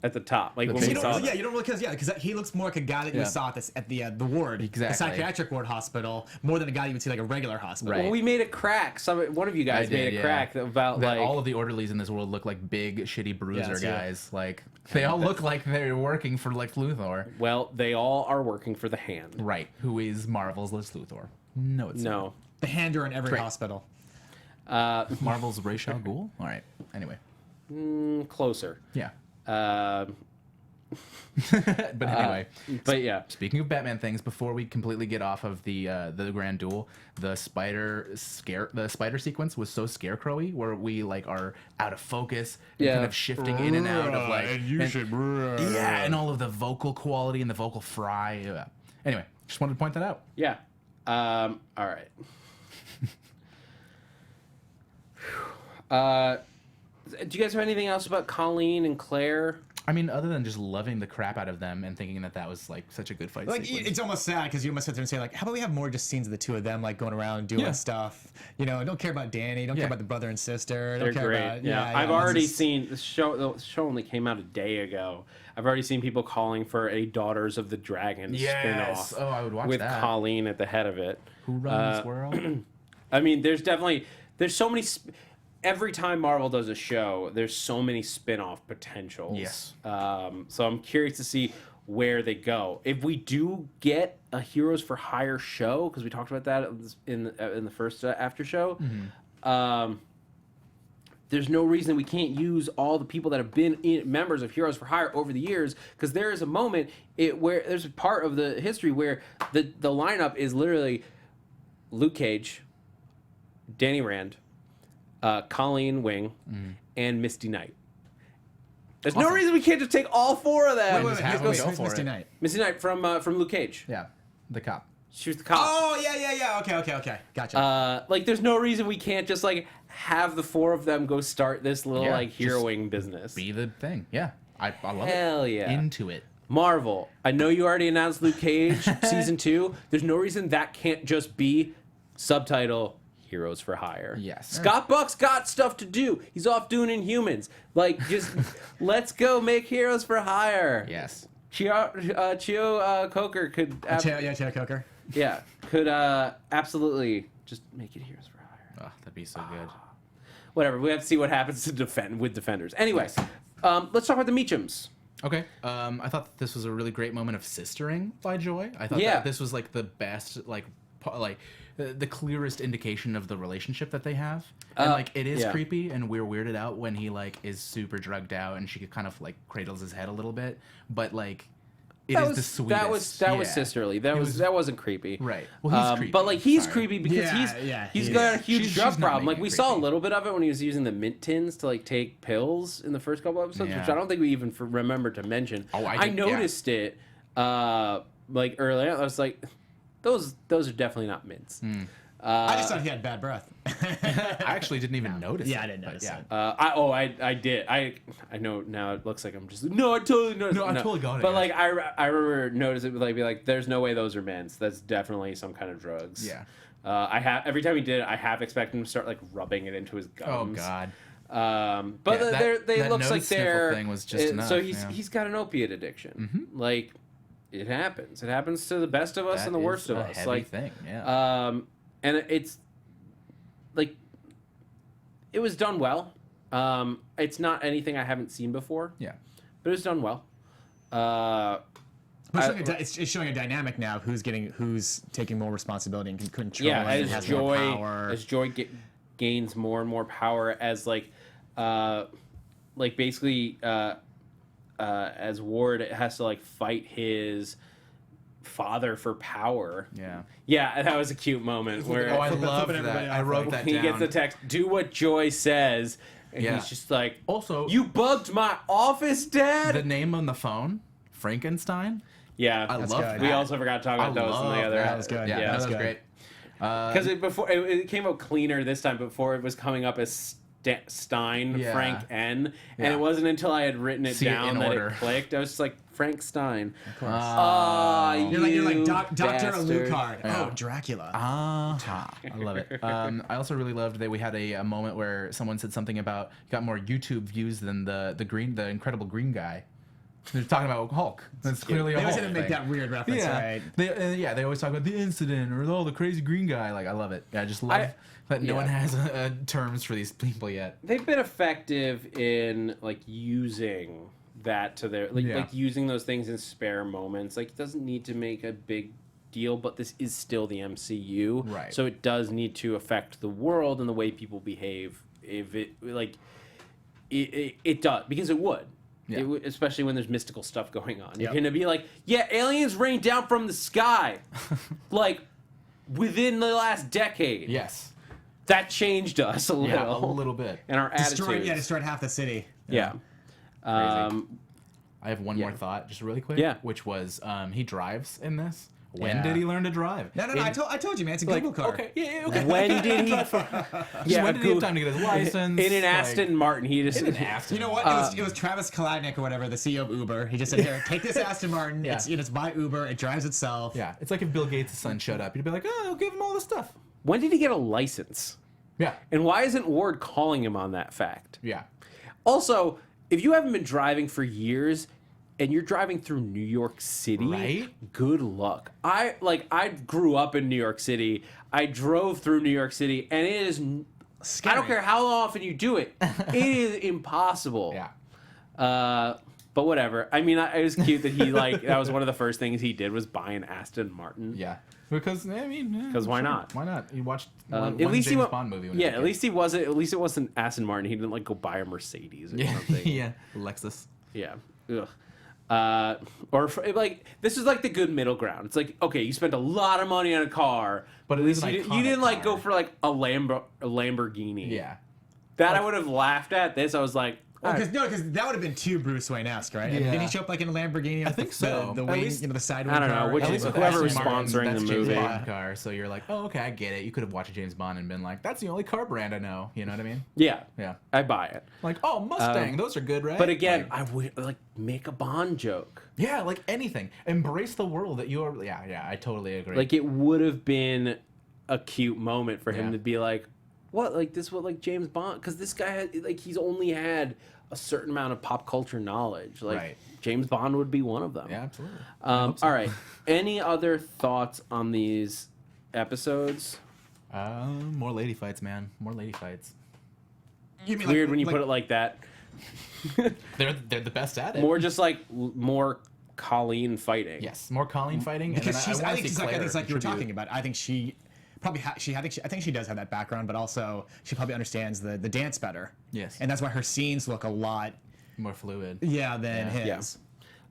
at the top. Like, when
You
we
don't
saw
really,
them.
you don't really, because he looks more like a guy that you
Yeah.
saw at the ward,
Exactly.
the psychiatric ward hospital, more than a guy you would see like a regular hospital.
Well, we made a crack. One of you guys
I
made
did,
a crack about
that
like
all of the orderlies in this world look like big, shitty bruiser
that's it.
guys. Like, they all look like they're working for Lex Luthor.
well, they all are working for the Hand.
Right. Who is Marvel's Lex Luthor? No, it's
No.
The hand are in every
Great.
hospital.
not. Marvel's Ra's al Ghul? All right. Anyway.
Closer.
Yeah.
But
But anyway.
yeah.
Speaking of Batman things, before we completely get off of the grand duel, the spider sequence was so scarecrowy, where we like are out of focus and kind
Yeah.
of shifting in and out of like and all of the vocal quality and the vocal fry. Yeah. Anyway, just wanted to point that out.
Yeah. All right. Do you guys have anything else about Colleen and Claire?
I mean, other than just loving the crap out of them and thinking that was like such a good fight
Like,
sequence.
it's almost sad because you almost sit there and say, like, how about we have more just scenes of the two of them, like, going around doing
Yeah.
stuff. You know, don't care about Danny, don't care
Yeah.
about the brother and sister.
They're
Don't care
great.
about,
Yeah, I've
it's
already
just-
seen the show. The show only came out a day ago. I've already seen people calling for a Daughters of the Dragon
Yes.
spinoff.
Oh, I would watch
with
that.
Colleen at the head of it.
Who runs this world?
I mean, there's so many. Every time Marvel does a show, there's so many spin-off potentials.
Yes.
So I'm curious to see where they go. If we do get a Heroes for Hire show, because we talked about that in the first after show, there's no reason we can't use all the people that have been members of Heroes for Hire over the years, because there is a moment where there's a part of the history where the lineup is literally Luke Cage, Danny Rand, Colleen Wing, and Misty Knight. There's no reason we can't just take all 4 of them.
Wait, have them go
who's
for
Misty
it.
Knight?
Misty Knight from Luke Cage.
Yeah, the cop.
She was the cop.
Oh, yeah. Okay. Gotcha.
Like, there's no reason we can't just, like, have the 4 of them go start this little, like,
just
heroing business.
Be the thing. Yeah, I love it.
Hell yeah.
Into it.
Marvel, I know you already announced Luke Cage season 2. There's no reason that can't just be subtitle Heroes for Hire.
Yes.
Scott Buck's got stuff to do. He's off doing Inhumans. Like, just let's go make Heroes for Hire.
Yes.
Chio Coker could...
Chio Coker.
Yeah, could absolutely just make it Heroes for Hire.
Oh, that'd be so good.
Whatever, we have to see what happens to Defenders. Anyway, let's talk about the Meachums.
Okay. I thought that this was a really great moment of sistering by Joy. I thought that this was like the best, the clearest indication of the relationship that they have. And like it is creepy, and we're weirded out when he like is super drugged out and she kind of like cradles his head a little bit, but like it is the sweetest.
That was sisterly. That wasn't creepy.
Right. Well, he's creepy.
But like he's
Sorry.
creepy because he's got a huge
She's
drug
not
problem. Like
making
we
it
saw a
creepy.
little bit of it when he was using the mint tins to like take pills in the first couple episodes, which I don't think we even remember to mention.
Oh,
I noticed it like earlier. I was like, those are definitely not mints.
I just thought he had bad breath.
I actually didn't even notice.
Yeah,
it,
I didn't notice it.
I did. I know now. It looks like I'm just I totally noticed.
No, I totally got it.
But
yeah.
like I remember noticing it. Like be like, there's no way those are mints. That's definitely some kind of drugs.
Yeah.
I have every time he did it, I have expected him to start like rubbing it into his gums.
Oh God.
But
Yeah,
they
that
looks
nose
like
sniffle
thing
thing was just enough,
So
yeah.
he's got an opiate addiction. Like it happens. It happens to the best of us
That
and the
is
worst of
a
us.
heavy
Like
thing. Yeah.
and it's like it was done well. It's not anything I haven't seen before.
Yeah.
But it was done well.
It's showing a dynamic now. Who's taking more responsibility and control?
Yeah,
and
as
has more power.
Joy gains more and more power as basically as Ward has to like fight his father for power.
Yeah.
Yeah, that was a cute moment where
Oh, I love that. I wrote that
he
down.
gets the text, "Do what Joy says," and
Yeah.
he's just like,
Also,
"You bugged my office, Dad."
the name on the phone, Frankenstein.
Yeah,
I love
good.
that.
we also forgot to talk about those in the other.
That was good.
Yeah,
Yeah,
that
that's
was
good.
great.
Because it came out cleaner this time. Before it was coming up as Stein,
Yeah.
Frank N, and
Yeah.
it wasn't until I had written it
See it
down
in
that
order.
it clicked. I was just like, Frank Stein.
Of course.
You're
You're like Doctor
bastard.
Alucard.
Yeah.
Oh, Dracula.
I love it. I also really loved that we had a moment where someone said something about got more YouTube views than the Incredible Green Guy. They're talking about Hulk. That's clearly a
They always
Hulk
had to make
thing.
that weird reference, right?
They always talk about the incident or the crazy green guy. Like I love it. I just love that no one has terms for these people yet.
They've been effective in like using that to their like using those things in spare moments. Like it doesn't need to make a big deal, but this is still the MCU,
Right.
So it does need to affect the world and the way people behave. If it it does, because it would.
Yeah.
Especially when there's mystical stuff going on.
Yep.
You're gonna be like, yeah, aliens rain down from the sky, like within the last decade.
Yes.
That changed us a little.
Yeah, a little bit.
And our attitudes.
Destroyed half the city.
Yeah.
I have one more thought, just really quick.
Yeah.
Which was he drives in this. When
Yeah.
did he learn to drive?
No. I told you, man. It's a Google car.
Okay. Yeah. Okay.
When did he?
When did he have time to get his license?
In an Aston Martin, he just.
In an Aston.
You know what? It was Travis Kalanick or whatever, the CEO of Uber. He just said, "Here, take this Aston Martin.
Yeah.
It's by Uber. It drives itself."
Yeah. It's like if Bill Gates' son showed up, you'd be like, "Oh, I'll give him all the stuff."
When did he get a license?
Yeah.
And why isn't Ward calling him on that fact?
Yeah.
Also, if you haven't been driving for years and you're driving through New York City,
Right?
Good luck. I grew up in New York City. I drove through New York City, and it is.
Scary.
I don't care how often you do it. It is impossible.
Yeah.
But whatever. I mean, it was cute that he that was one of the first things he did was buy an Aston Martin.
Yeah. Because I mean,
Because why not?
Why not? He watched one
At least
James
he
Bond movie. When
yeah,
he was
at
a
least he wasn't. At least it wasn't Aston Martin. He didn't go buy a Mercedes or
kid.
something.
Yeah. Lexus.
Yeah. Ugh. This is like the good middle ground. It's like, okay, you spent a lot of money on a car,
But
at
it is
least
an
you didn't
iconic
go
car.
for a Lamborghini.
Yeah.
That I would have laughed at. This I was like,
Because that would have been too Bruce Wayne-esque, right?
Yeah.
Did he show up like in a Lamborghini?
I think so.
The
At
wing,
least-
the side
I
wing
don't know,
car.
which
At
is
least with
whoever
Aston
was
Martin,
sponsoring
that's
the
James
movie.
Bond car, so you're like, oh, okay, I get it. You could have watched James Bond and been like, that's the only car brand I know. You know what I mean?
Yeah,
Yeah.
I buy it.
Like, oh, Mustang, those are good, right?
But again,
Like,
I would like make a Bond joke.
yeah, like anything. Embrace the world that you are. Yeah, I totally agree.
Like it would have been a cute moment for him
Yeah.
to be like, "What? Like this? What? Like James Bond? Because this guy had like he's only had a certain amount of pop culture knowledge. Like
Right.
James Bond would be one of them."
yeah, absolutely.
All right. Any other thoughts on these episodes?
More lady fights, man. More lady fights.
You mean
Weird when you put it like that.
They're the best at it.
More just like more Colleen fighting.
Yes, more Colleen fighting.
because
and
she's.
then
I think she's like. I think it's like you were
contribute.
talking about. I think she probably. I think she does have that background, but also she probably understands the dance better.
Yes.
And that's why her scenes look a lot.
More fluid.
Yeah, than
Yeah.
his.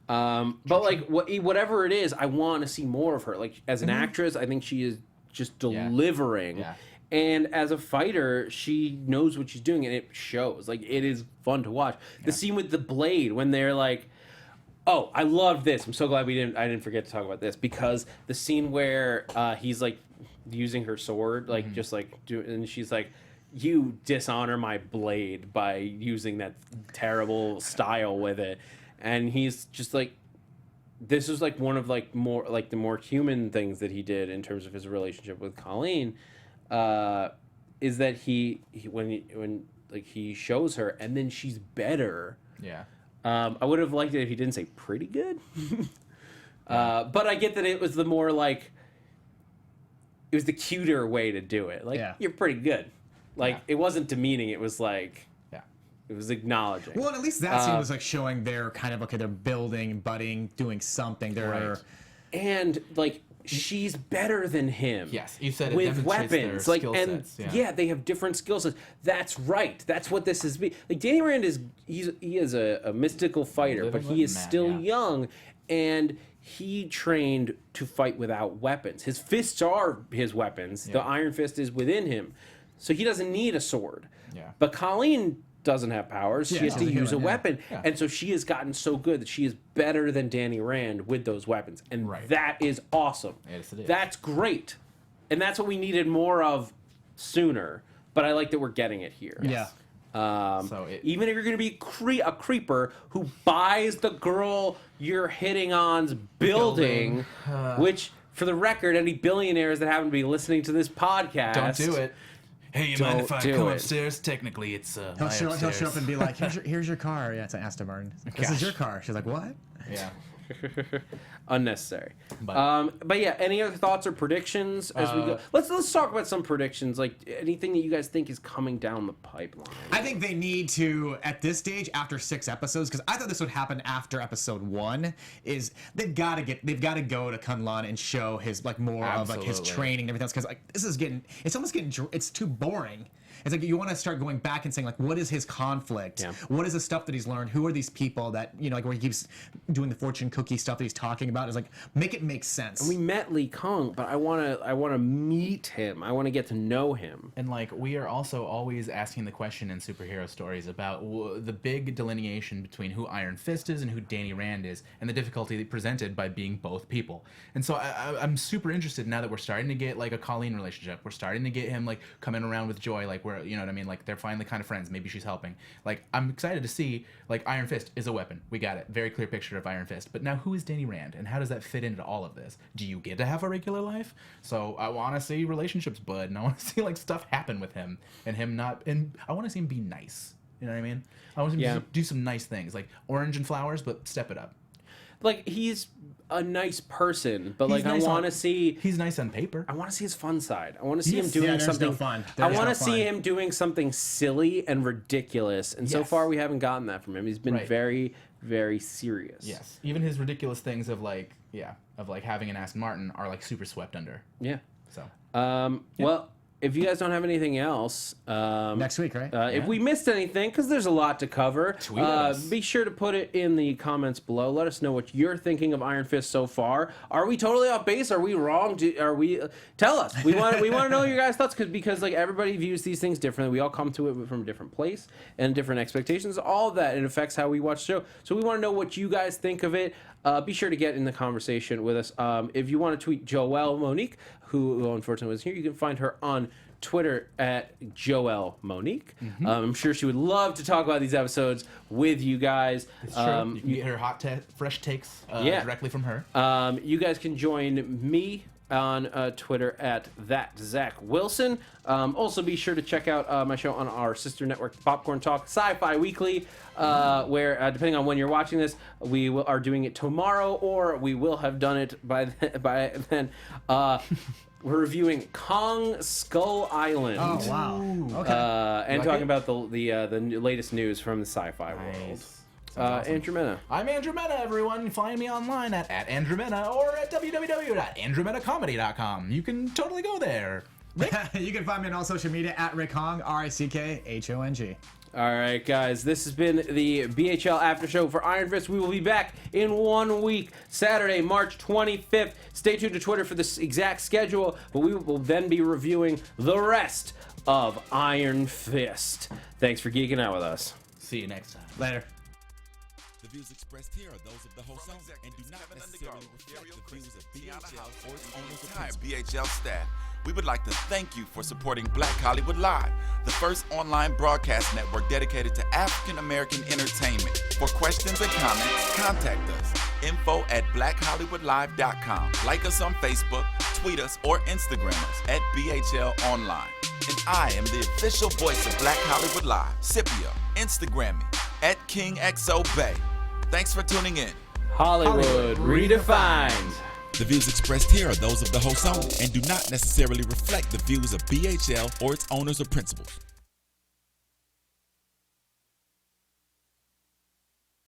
But like whatever it is, I want to see more of her. Like as an actress, I think she is just delivering.
Yeah.
And as a fighter, she knows what she's doing, and it shows. Like it is fun to watch. The scene with the blade when they're like, "Oh, I love this." I'm so glad I didn't forget to talk about this because the scene where he's like using her sword, like just like and she's like, "You dishonor my blade by using that terrible style with it," and he's just like. This is like one of like more like the more human things that he did in terms of his relationship with Colleen, is that when like he shows her and then she's better.
Yeah.
I would have liked it if he didn't say pretty good, but I get that it was the more like it was the cuter way to do it. Like you're pretty good. Like it wasn't demeaning. It was like. It was acknowledging.
Well, and at least that scene was like showing they're kind of okay. They're building, budding, doing something. They're
Right.
And like she's better than him.
Yes, you said it
with
demonstrates their
weapons. Like
skill
and
sets,
yeah, they have different skill sets. That's right. That's what this is. Like Danny Rand he is a mystical fighter, but
Living
he is
legend, man,
still
yeah.
young, and he trained to fight without weapons. His fists are his weapons. The Iron Fist is within him, so he doesn't need a sword.
Yeah.
But Colleen doesn't have powers. She has to
she's a
use a
human, yeah.
weapon.
Yeah.
And so she has gotten so good that she is better than Danny Rand with those weapons. And
Right.
that is awesome.
Yes, it is.
That's great. And that's what we needed more of sooner. But I like that we're getting it here.
yeah.
Even if you're going to be a creeper who buys the girl you're hitting on's building, which, for the record, any billionaires that happen to be listening to this podcast...
Don't do it. Hey, you mind if I
do
come
it.
upstairs? Technically, it's
He'll show up and be like, here's your car. Yeah, it's an Aston Martin. This is your car. She's like, what?
Yeah.
Unnecessary.
But-
But yeah, any other thoughts or predictions as we go? Let's talk about some predictions. Like anything that you guys think is coming down the pipeline.
I think they need to, at this stage, after 6 episodes, because I thought this would happen after episode 1, is they've got to go to Kunlun and show his like more of like his
Absolutely.
training and everything else, because like it's almost getting it's too boring. It's like you want to start going back and saying like, what is his conflict?
Yeah.
What is the stuff that he's learned? Who are these people that like where he keeps doing the fortune cookie stuff that he's talking about? Is like make it make sense.
We met Lee Kong, but I wanna meet him. I want to get to know him.
And like we are also always asking the question in superhero stories about the big delineation between who Iron Fist is and who Danny Rand is, and the difficulty presented by being both people. And so I'm super interested now that we're starting to get like a Colleen relationship. We're starting to get him like coming around with Joy, like we're you know what I mean, like they're finally kind of friends. Maybe she's helping. Like I'm excited to see like Iron Fist is a weapon. We got it. Very clear picture of Iron Fist. But now who is Danny Rand, and how does that fit into all of this? Do you get to have a regular life? So I want to see relationships bud, and I want to see like stuff happen with him and him not. And I want to see him be nice. You know what I mean? I want him to do some nice things, like orange and flowers, but step it up.
Like he's a nice person, but like
He's nice
I want to see.
He's nice on paper.
I want to see his fun side. I want to see him
Yes.
doing
Yeah, there's
something
no fun.
I
There's
want
no
to see
fun.
him doing something silly and ridiculous. And so
Yes.
far, we haven't gotten that from him. He's been
Right.
very, very serious.
Yes. Even his ridiculous things of like having an Aston Martin are like super swept under.
Yeah.
So
Well, if you guys don't have anything else,
Next week, right?
If we missed anything, because there's a lot to cover,
Tweet us.
be sure to put it in the comments below. Let us know what you're thinking of Iron Fist so far. Are we totally off base? Are we wrong? Tell us? We want to know your guys' thoughts because like everybody views these things differently. We all come to it from a different place and different expectations. All of that, it affects how we watch the show. So we want to know what you guys think of it. Be sure to get in the conversation with us. If you want to tweet Joelle Monique, who unfortunately was here, you can find her on Twitter at Joelle Monique. I'm sure she would love to talk about these episodes with you guys.
It's true. You can get her fresh takes directly from her.
You guys can join me on Twitter at that Zach Wilson. Also, be sure to check out my show on our sister network, Popcorn Talk Sci-Fi Weekly, where depending on when you're watching this, we are doing it tomorrow, or we will have done it by then. We're reviewing Kong Skull Island.
Oh wow! Okay.
And talking about the latest news from the sci-fi world.
Awesome.
Andrew Mena.
I'm Andrew Mena, everyone. Find me online at Andrew Mena or at www.andrewmenacomedy.com. You can totally go there.
You can find me on all social media at Rick Hong, RICKHONG.
All right, guys, this has been the BHL After Show for Iron Fist. We will be back in 1 week, Saturday, March 25th. Stay tuned to Twitter for this exact schedule, but we will then be reviewing the rest of Iron Fist. Thanks for geeking out with us.
See you next time.
Later.
The views expressed here are those of the host and do not necessarily reflect the views of BHL or its owners or
Hi,
principals.
BHL staff. We would like to thank you for supporting Black Hollywood Live, the first online broadcast network dedicated to African American entertainment. For questions and comments, contact us. info@blackhollywoodlive.com. Like us on Facebook, tweet us, or Instagram us at BHL Online. And I am the official voice of Black Hollywood Live, Scipio. Instagram me at KingXOBay. Thanks for tuning in.
Hollywood Redefined.
The views expressed here are those of the host only and do not necessarily reflect the views of BHL or its owners or principals.